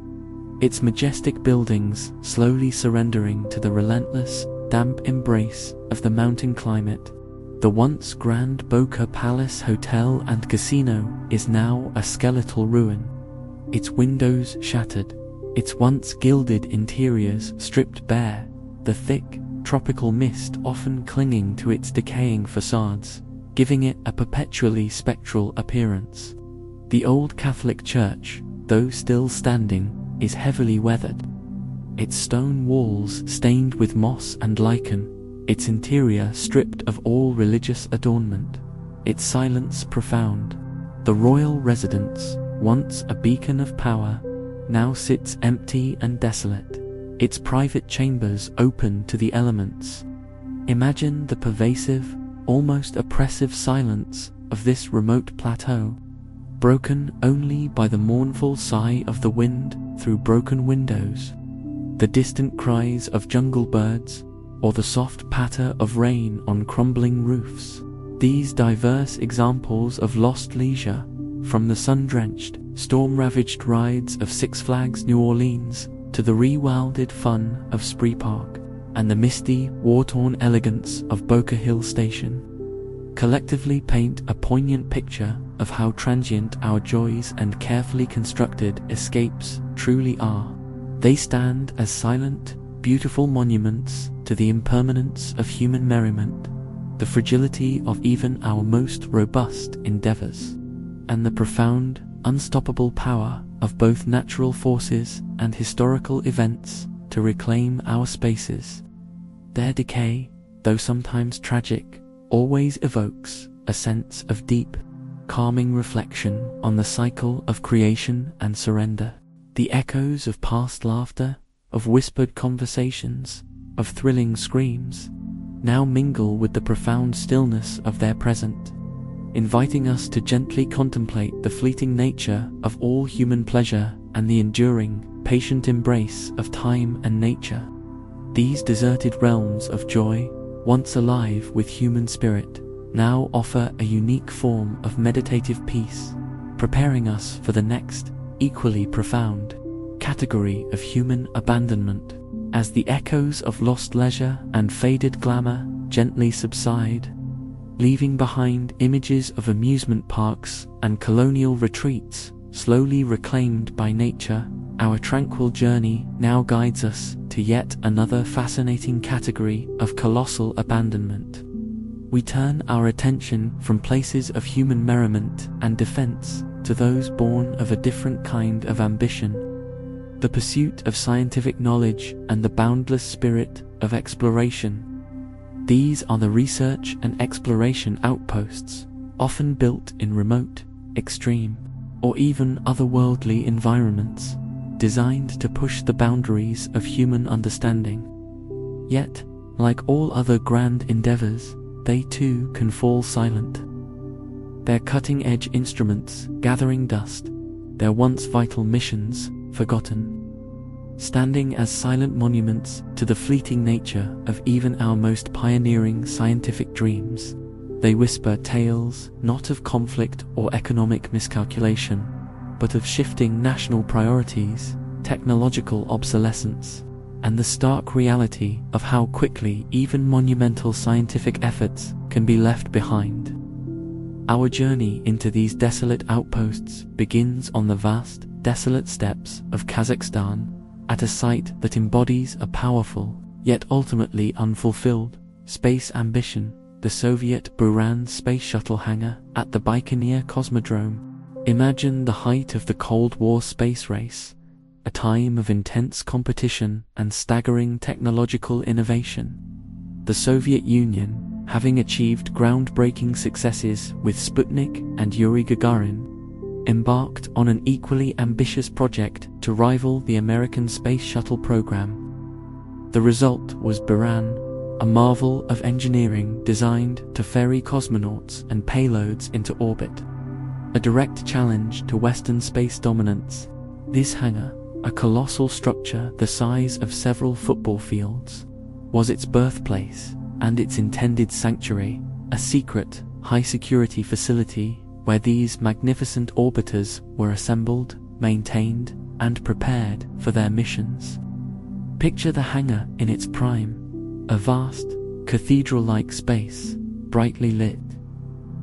Its majestic buildings slowly surrendering to the relentless, damp embrace of the mountain climate. The once grand Boca Palace Hotel and Casino is now a skeletal ruin, its windows shattered, its once gilded interiors stripped bare, the thick, tropical mist often clinging to its decaying facades, giving it a perpetually spectral appearance. The old Catholic church, though still standing, is heavily weathered. Its stone walls stained with moss and lichen, its interior stripped of all religious adornment, its silence profound. The royal residence, once a beacon of power, now sits empty and desolate, its private chambers open to the elements. Imagine the pervasive, almost oppressive silence of this remote plateau, broken only by the mournful sigh of the wind through broken windows, the distant cries of jungle birds, or the soft patter of rain on crumbling roofs. These diverse examples of lost leisure, from the sun-drenched, storm-ravaged rides of Six Flags New Orleans to the rewilded fun of Spree Park and the misty, war-torn elegance of Boca Hill Station, collectively paint a poignant picture of how transient our joys and carefully constructed escapes truly are. They stand as silent, beautiful monuments to the impermanence of human merriment, the fragility of even our most robust endeavors, and the profound, unstoppable power of both natural forces and historical events to reclaim our spaces. Their decay, though sometimes tragic, always evokes a sense of deep, calming reflection on the cycle of creation and surrender. The echoes of past laughter, of whispered conversations, of thrilling screams, now mingle with the profound stillness of their present, inviting us to gently contemplate the fleeting nature of all human pleasure and the enduring, patient embrace of time and nature. These deserted realms of joy, once alive with human spirit, now offer a unique form of meditative peace, preparing us for the next, equally profound, category of human abandonment. As the echoes of lost leisure and faded glamour gently subside, leaving behind images of amusement parks and colonial retreats slowly reclaimed by nature, our tranquil journey now guides us to yet another fascinating category of colossal abandonment. We turn our attention from places of human merriment and defense to those born of a different kind of ambition, the pursuit of scientific knowledge and the boundless spirit of exploration. These are the research and exploration outposts, often built in remote, extreme, or even otherworldly environments, designed to push the boundaries of human understanding. Yet, like all other grand endeavors, they too can fall silent. Their cutting-edge instruments gathering dust, their once vital missions forgotten, standing as silent monuments to the fleeting nature of even our most pioneering scientific dreams. They whisper tales not of conflict or economic miscalculation, but of shifting national priorities, technological obsolescence, and the stark reality of how quickly even monumental scientific efforts can be left behind. Our journey into these desolate outposts begins on the vast, desolate steppes of Kazakhstan, at a site that embodies a powerful, yet ultimately unfulfilled, space ambition, the Soviet Buran space shuttle hangar at the Baikonur Cosmodrome. Imagine the height of the Cold War space race, a time of intense competition and staggering technological innovation. The Soviet Union, having achieved groundbreaking successes with Sputnik and Yuri Gagarin, embarked on an equally ambitious project to rival the American space shuttle program. The result was Buran, a marvel of engineering designed to ferry cosmonauts and payloads into orbit, a direct challenge to Western space dominance. This hangar, a colossal structure the size of several football fields, was its birthplace and its intended sanctuary, a secret, high-security facility where these magnificent orbiters were assembled, maintained, and prepared for their missions. Picture the hangar in its prime, a vast, cathedral-like space, brightly lit,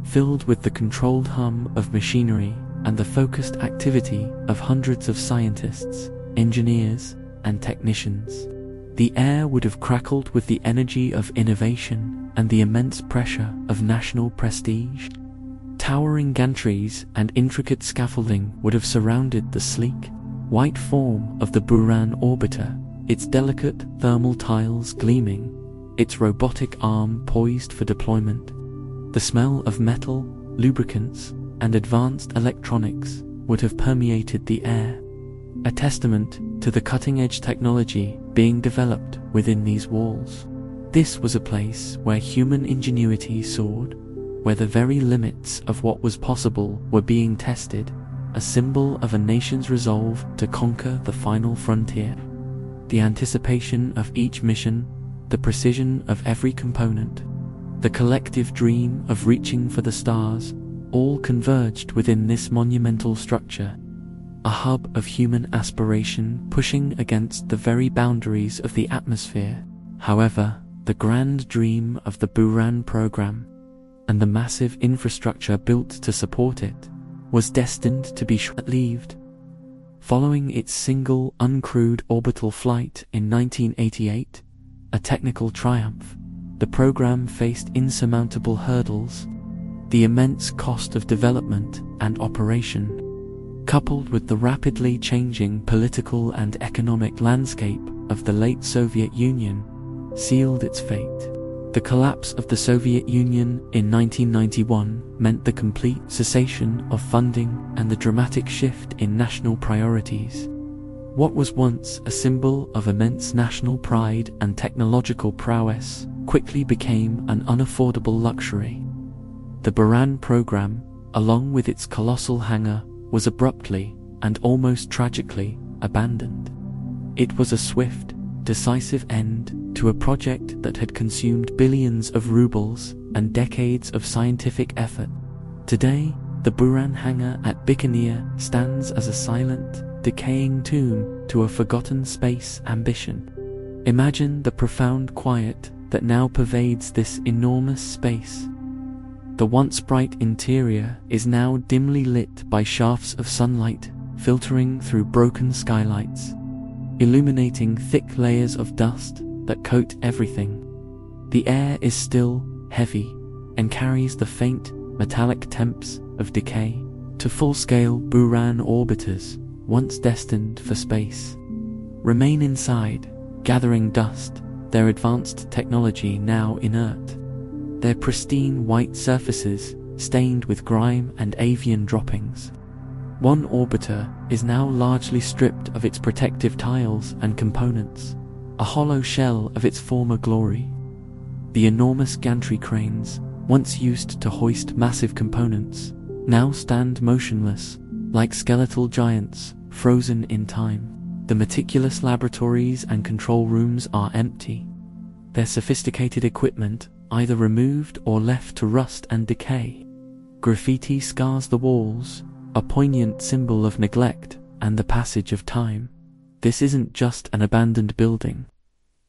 filled with the controlled hum of machinery and the focused activity of hundreds of scientists, engineers, and technicians. The air would have crackled with the energy of innovation and the immense pressure of national prestige. Towering gantries and intricate scaffolding would have surrounded the sleek, white form of the Buran orbiter, its delicate thermal tiles gleaming, its robotic arm poised for deployment. The smell of metal, lubricants, and advanced electronics would have permeated the air, a testament to the cutting-edge technology being developed within these walls. This was a place where human ingenuity soared, where the very limits of what was possible were being tested, a symbol of a nation's resolve to conquer the final frontier. The anticipation of each mission, the precision of every component, the collective dream of reaching for the stars, all converged within this monumental structure, a hub of human aspiration pushing against the very boundaries of the atmosphere. However, the grand dream of the Buran program, and the massive infrastructure built to support it, was destined to be short-lived. Following its single uncrewed orbital flight in 1988, a technical triumph, the program faced insurmountable hurdles. The immense cost of development and operation, coupled with the rapidly changing political and economic landscape of the late Soviet Union, sealed its fate. The collapse of the Soviet Union in 1991 meant the complete cessation of funding and the dramatic shift in national priorities. What was once a symbol of immense national pride and technological prowess quickly became an unaffordable luxury. The Buran program, along with its colossal hangar, was abruptly and almost tragically abandoned. It was a swift, decisive end to a project that had consumed billions of rubles and decades of scientific effort. Today, the Buran hangar at Bikaner stands as a silent, decaying tomb to a forgotten space ambition. Imagine the profound quiet that now pervades this enormous space. The once bright interior is now dimly lit by shafts of sunlight filtering through broken skylights, illuminating thick layers of dust that coat everything. The air is still, heavy, and carries the faint, metallic temps of decay. To full-scale Buran orbiters, once destined for space, remain inside, gathering dust, their advanced technology now inert. Their pristine white surfaces stained with grime and avian droppings. One orbiter is now largely stripped of its protective tiles and components, a hollow shell of its former glory. The enormous gantry cranes, once used to hoist massive components, now stand motionless, like skeletal giants, frozen in time. The meticulous laboratories and control rooms are empty, their sophisticated equipment either removed or left to rust and decay. Graffiti scars the walls, a poignant symbol of neglect and the passage of time. This isn't just an abandoned building.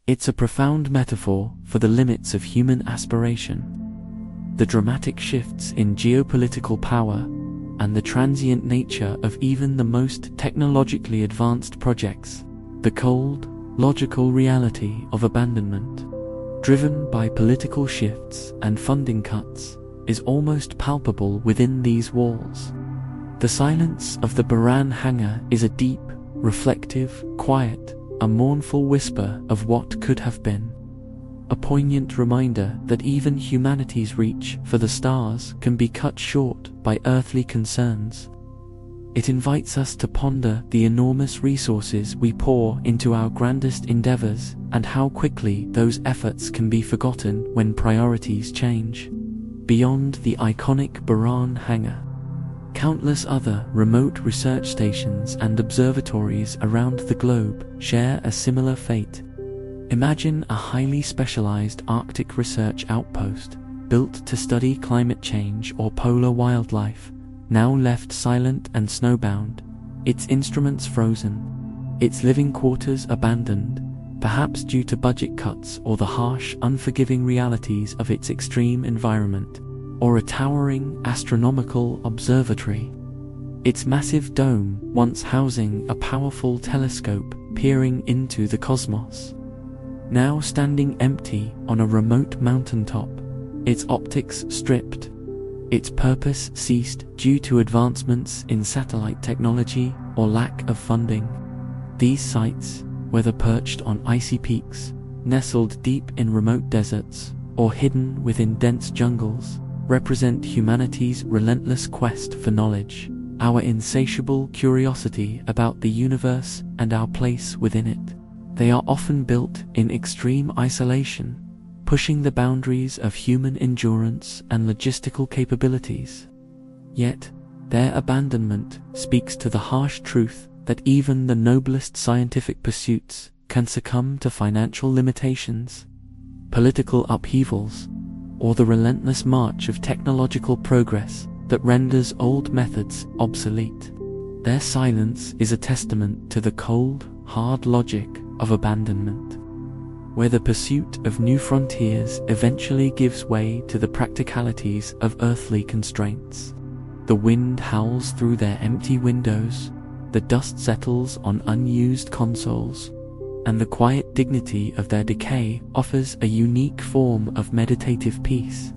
It's a profound metaphor for the limits of human aspiration, the dramatic shifts in geopolitical power, and the transient nature of even the most technologically advanced projects. The cold, logical reality of abandonment, driven by political shifts and funding cuts, is almost palpable within these walls. The silence of the Buran hangar is a deep, reflective, quiet, a mournful whisper of what could have been. A poignant reminder that even humanity's reach for the stars can be cut short by earthly concerns. It invites us to ponder the enormous resources we pour into our grandest endeavors and how quickly those efforts can be forgotten when priorities change. Beyond the iconic Buran hangar, countless other remote research stations and observatories around the globe share a similar fate. Imagine a highly specialized Arctic research outpost built to study climate change or polar wildlife, now left silent and snowbound, its instruments frozen, its living quarters abandoned, perhaps due to budget cuts or the harsh, unforgiving realities of its extreme environment. Or a towering astronomical observatory, its massive dome once housing a powerful telescope peering into the cosmos. Now standing empty on a remote mountaintop, its optics stripped, its purpose ceased due to advancements in satellite technology or lack of funding. These sites, whether perched on icy peaks, nestled deep in remote deserts, or hidden within dense jungles, represent humanity's relentless quest for knowledge, our insatiable curiosity about the universe and our place within it. They are often built in extreme isolation, pushing the boundaries of human endurance and logistical capabilities. Yet, their abandonment speaks to the harsh truth that even the noblest scientific pursuits can succumb to financial limitations, political upheavals, or the relentless march of technological progress that renders old methods obsolete. Their silence is a testament to the cold, hard logic of abandonment, where the pursuit of new frontiers eventually gives way to the practicalities of earthly constraints. The wind howls through their empty windows, the dust settles on unused consoles, and the quiet dignity of their decay offers a unique form of meditative peace,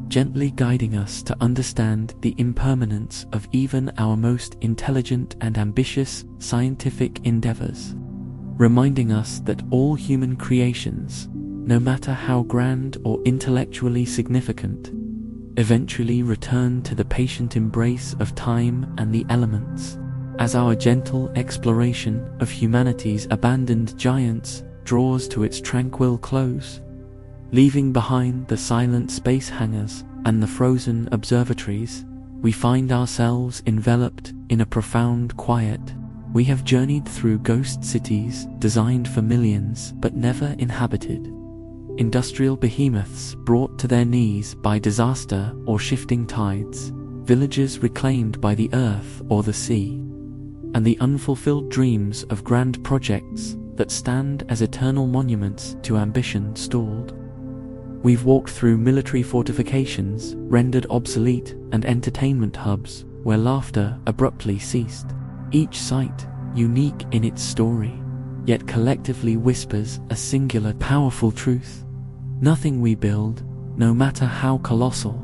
gently guiding us to understand the impermanence of even our most intelligent and ambitious scientific endeavors, reminding us that all human creations, no matter how grand or intellectually significant, eventually return to the patient embrace of time and the elements, as our gentle exploration of humanity's abandoned giants draws to its tranquil close. Leaving behind the silent space hangars and the frozen observatories, we find ourselves enveloped in a profound quiet. We have journeyed through ghost cities designed for millions but never inhabited, industrial behemoths brought to their knees by disaster or shifting tides, villages reclaimed by the earth or the sea, and the unfulfilled dreams of grand projects that stand as eternal monuments to ambition stalled. We've walked through military fortifications rendered obsolete and entertainment hubs where laughter abruptly ceased. Each site, unique in its story, yet collectively whispers a singular powerful truth. Nothing we build, no matter how colossal,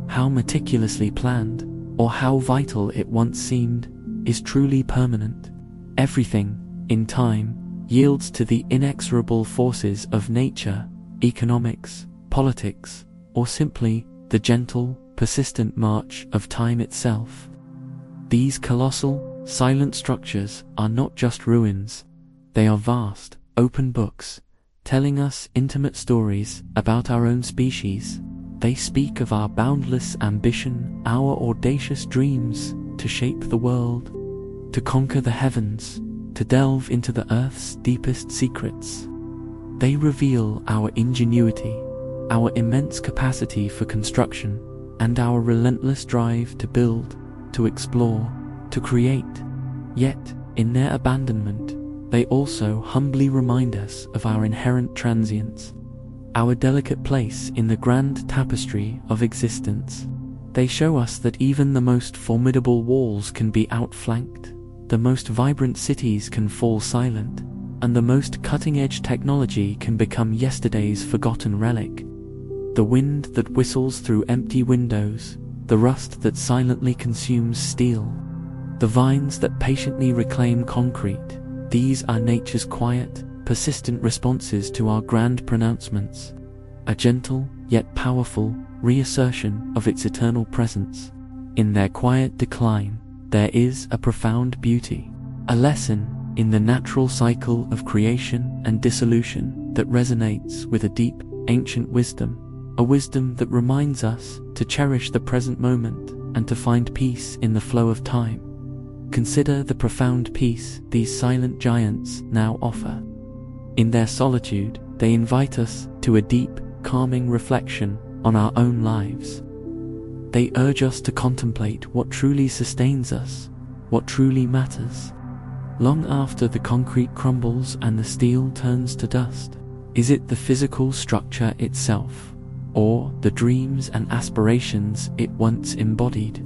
how meticulously planned, or how vital it once seemed, is truly permanent. Everything, in time, yields to the inexorable forces of nature, economics, politics, or simply the gentle, persistent march of time itself. These colossal, silent structures are not just ruins, they are vast, open books, telling us intimate stories about our own species. They speak of our boundless ambition, our audacious dreams to shape the world, to conquer the heavens, to delve into the earth's deepest secrets. They reveal our ingenuity, our immense capacity for construction, and our relentless drive to build, to explore, to create. Yet, in their abandonment, they also humbly remind us of our inherent transience, our delicate place in the grand tapestry of existence. They show us that even the most formidable walls can be outflanked, the most vibrant cities can fall silent, and the most cutting-edge technology can become yesterday's forgotten relic. The wind that whistles through empty windows, the rust that silently consumes steel, the vines that patiently reclaim concrete, these are nature's quiet, persistent responses to our grand pronouncements, a gentle yet powerful reassertion of its eternal presence. In their quiet decline, there is a profound beauty, a lesson in the natural cycle of creation and dissolution that resonates with a deep, ancient wisdom, a wisdom that reminds us to cherish the present moment and to find peace in the flow of time. Consider the profound peace these silent giants now offer. In their solitude, they invite us to a deep, calming reflection on our own lives. They urge us to contemplate what truly sustains us, what truly matters. Long after the concrete crumbles and the steel turns to dust, is it the physical structure itself, or the dreams and aspirations it once embodied?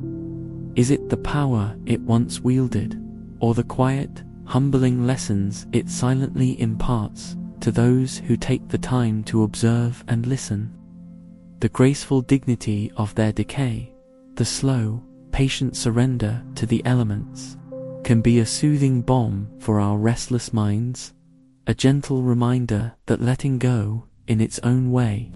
Is it the power it once wielded, or the quiet, humbling lessons it silently imparts to those who take the time to observe and listen? The graceful dignity of their decay, the slow, patient surrender to the elements, can be a soothing balm for our restless minds, a gentle reminder that letting go, in its own way,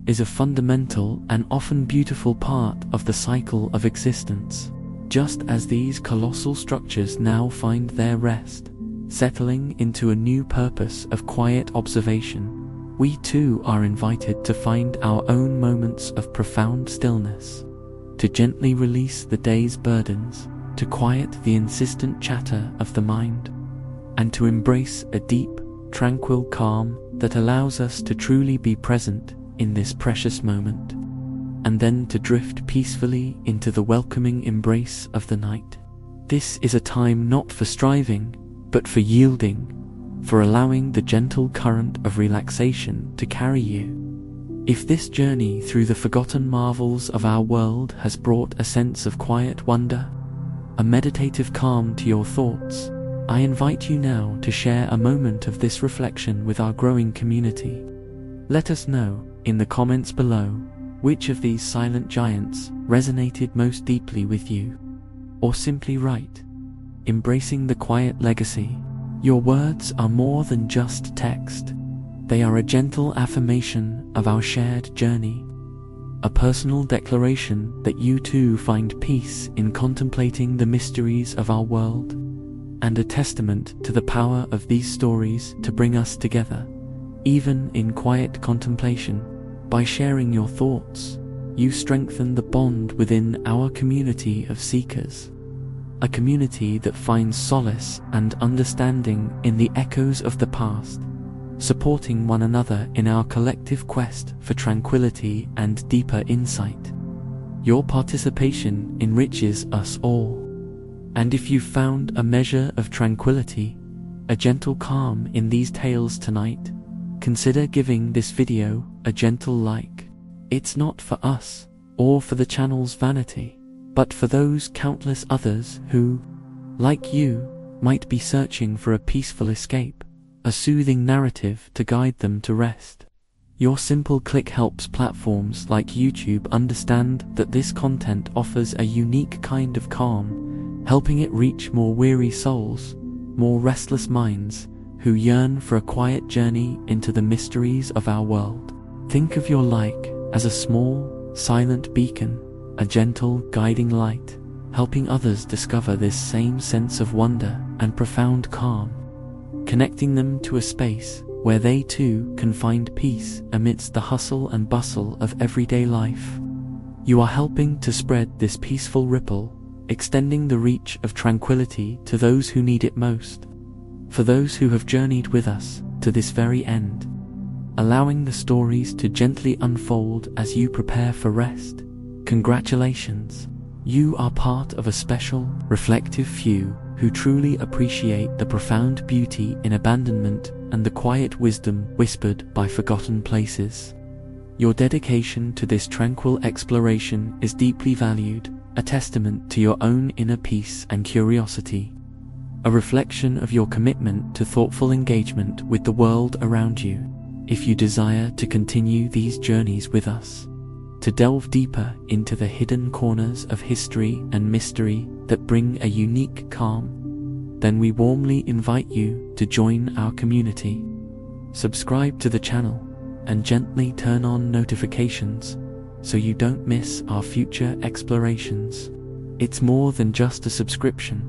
is a fundamental and often beautiful part of the cycle of existence. Just as these colossal structures now find their rest, settling into a new purpose of quiet observation, we too are invited to find our own moments of profound stillness, to gently release the day's burdens, to quiet the insistent chatter of the mind, and to embrace a deep, tranquil calm that allows us to truly be present in this precious moment, and then to drift peacefully into the welcoming embrace of the night. This is a time not for striving, but for yielding, for allowing the gentle current of relaxation to carry you. If this journey through the forgotten marvels of our world has brought a sense of quiet wonder, a meditative calm to your thoughts, I invite you now to share a moment of this reflection with our growing community. Let us know, in the comments below, which of these silent giants resonated most deeply with you. Or simply write, "Embracing the quiet legacy." Your words are more than just text. They are a gentle affirmation of our shared journey, a personal declaration that you too find peace in contemplating the mysteries of our world, and a testament to the power of these stories to bring us together, even in quiet contemplation. By sharing your thoughts, you strengthen the bond within our community of seekers, a community that finds solace and understanding in the echoes of the past, supporting one another in our collective quest for tranquility and deeper insight. Your participation enriches us all, and if you found a measure of tranquility, a gentle calm in these tales tonight, consider giving this video a gentle like. It's not for us, or for the channel's vanity, but for those countless others who, like you, might be searching for a peaceful escape, a soothing narrative to guide them to rest. Your simple click helps platforms like YouTube understand that this content offers a unique kind of calm, helping it reach more weary souls, more restless minds, who yearn for a quiet journey into the mysteries of our world. Think of your like as a small, silent beacon, a gentle, guiding light, helping others discover this same sense of wonder and profound calm, connecting them to a space where they too can find peace amidst the hustle and bustle of everyday life. You are helping to spread this peaceful ripple, extending the reach of tranquility to those who need it most. For those who have journeyed with us to this very end, allowing the stories to gently unfold as you prepare for rest, congratulations! You are part of a special, reflective few who truly appreciate the profound beauty in abandonment and the quiet wisdom whispered by forgotten places. Your dedication to this tranquil exploration is deeply valued, a testament to your own inner peace and curiosity, a reflection of your commitment to thoughtful engagement with the world around you. If you desire to continue these journeys with us, to delve deeper into the hidden corners of history and mystery that bring a unique calm, then we warmly invite you to join our community. Subscribe to the channel and gently turn on notifications so you don't miss our future explorations. It's more than just a subscription.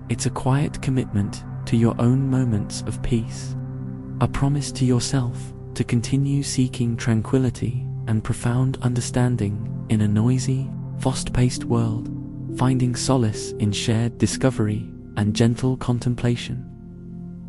It's a quiet commitment to your own moments of peace, a promise to yourself to continue seeking tranquility and profound understanding in a noisy, fast-paced world, finding solace in shared discovery and gentle contemplation.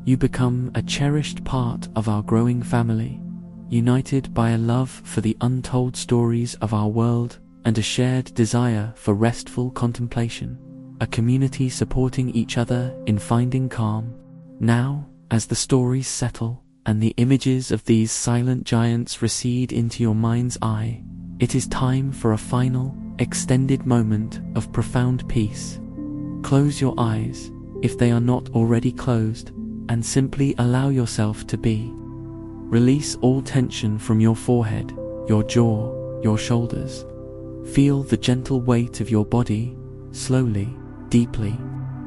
You become a cherished part of our growing family, united by a love for the untold stories of our world and a shared desire for restful contemplation, a community supporting each other in finding calm. Now, as the stories settle and the images of these silent giants recede into your mind's eye, it is time for a final, extended moment of profound peace. Close your eyes, if they are not already closed, and simply allow yourself to be. Release all tension from your forehead, your jaw, your shoulders. Feel the gentle weight of your body, slowly, deeply,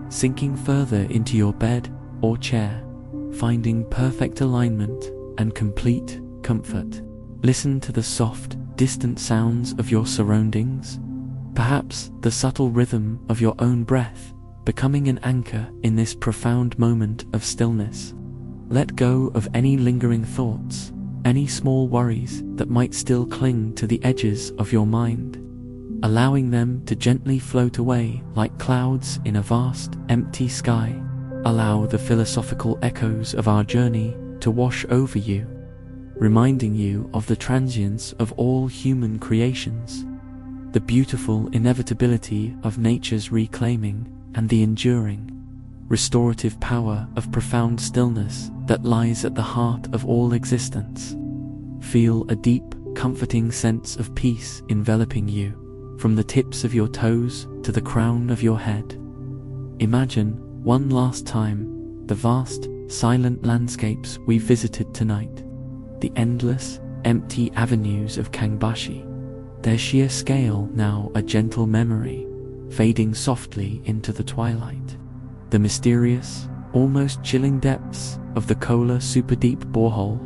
sinking further into your bed or chair, finding perfect alignment and complete comfort. Listen to the soft, distant sounds of your surroundings, perhaps the subtle rhythm of your own breath, becoming an anchor in this profound moment of stillness. Let go of any lingering thoughts, any small worries that might still cling to the edges of your mind, allowing them to gently float away like clouds in a vast, empty sky. Allow the philosophical echoes of our journey to wash over you, reminding you of the transience of all human creations, the beautiful inevitability of nature's reclaiming, and the enduring, restorative power of profound stillness that lies at the heart of all existence. Feel a deep, comforting sense of peace enveloping you, from the tips of your toes to the crown of your head. Imagine, one last time, the vast, silent landscapes we visited tonight, the endless, empty avenues of Kangbashi, their sheer scale now a gentle memory, fading softly into the twilight. The mysterious, almost chilling depths of the Kola superdeep borehole,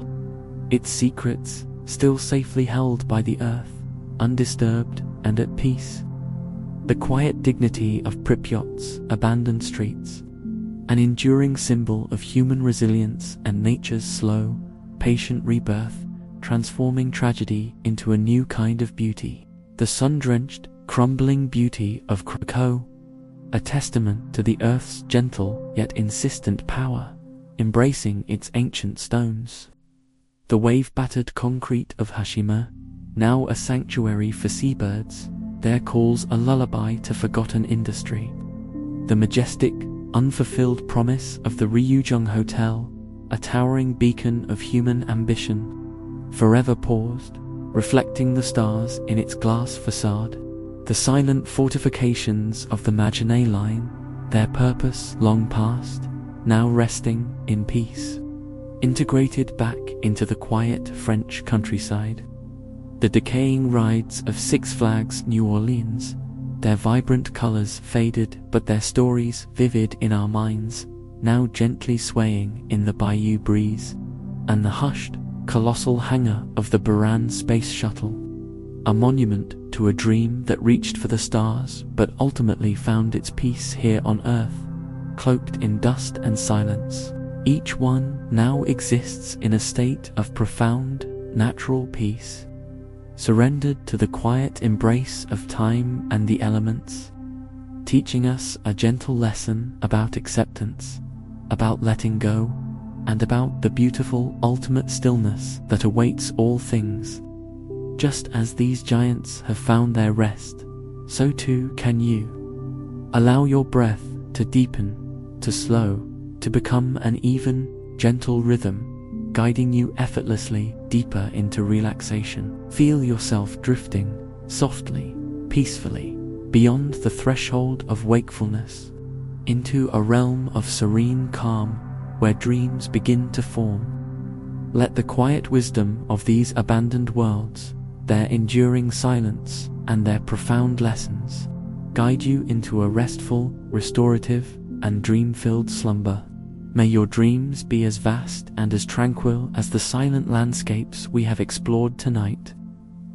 its secrets still safely held by the earth, undisturbed and at peace. The quiet dignity of Pripyat's abandoned streets, an enduring symbol of human resilience and nature's slow, patient rebirth, transforming tragedy into a new kind of beauty. The sun-drenched, crumbling beauty of Krakow, a testament to the earth's gentle yet insistent power, embracing its ancient stones. The wave-battered concrete of Hashima, now a sanctuary for seabirds, their calls a lullaby to forgotten industry. The majestic, unfulfilled promise of the Ryujung Hotel, a towering beacon of human ambition, forever paused, reflecting the stars in its glass facade. The silent fortifications of the Maginot Line, their purpose long past, now resting in peace, integrated back into the quiet French countryside. The decaying rides of Six Flags New Orleans, their vibrant colors faded but their stories vivid in our minds, now gently swaying in the bayou breeze, and the hushed, colossal hangar of the Buran space shuttle, a monument to a dream that reached for the stars but ultimately found its peace here on Earth, cloaked in dust and silence. Each one now exists in a state of profound, natural peace, surrendered to the quiet embrace of time and the elements, teaching us a gentle lesson about acceptance, about letting go, and about the beautiful ultimate stillness that awaits all things. Just as these giants have found their rest, so too can you. Allow your breath to deepen, to slow, to become an even, gentle rhythm, guiding you effortlessly deeper into relaxation. Feel yourself drifting, softly, peacefully, beyond the threshold of wakefulness, into a realm of serene calm where dreams begin to form. Let the quiet wisdom of these abandoned worlds, their enduring silence, and their profound lessons guide you into a restful, restorative, and dream-filled slumber. May your dreams be as vast and as tranquil as the silent landscapes we have explored tonight,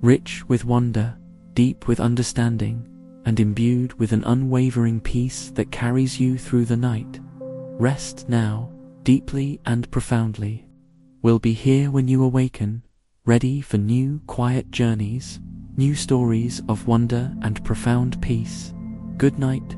rich with wonder, deep with understanding, and imbued with an unwavering peace that carries you through the night. Rest now, deeply and profoundly. We'll be here when you awaken, ready for new quiet journeys, new stories of wonder and profound peace. Good night.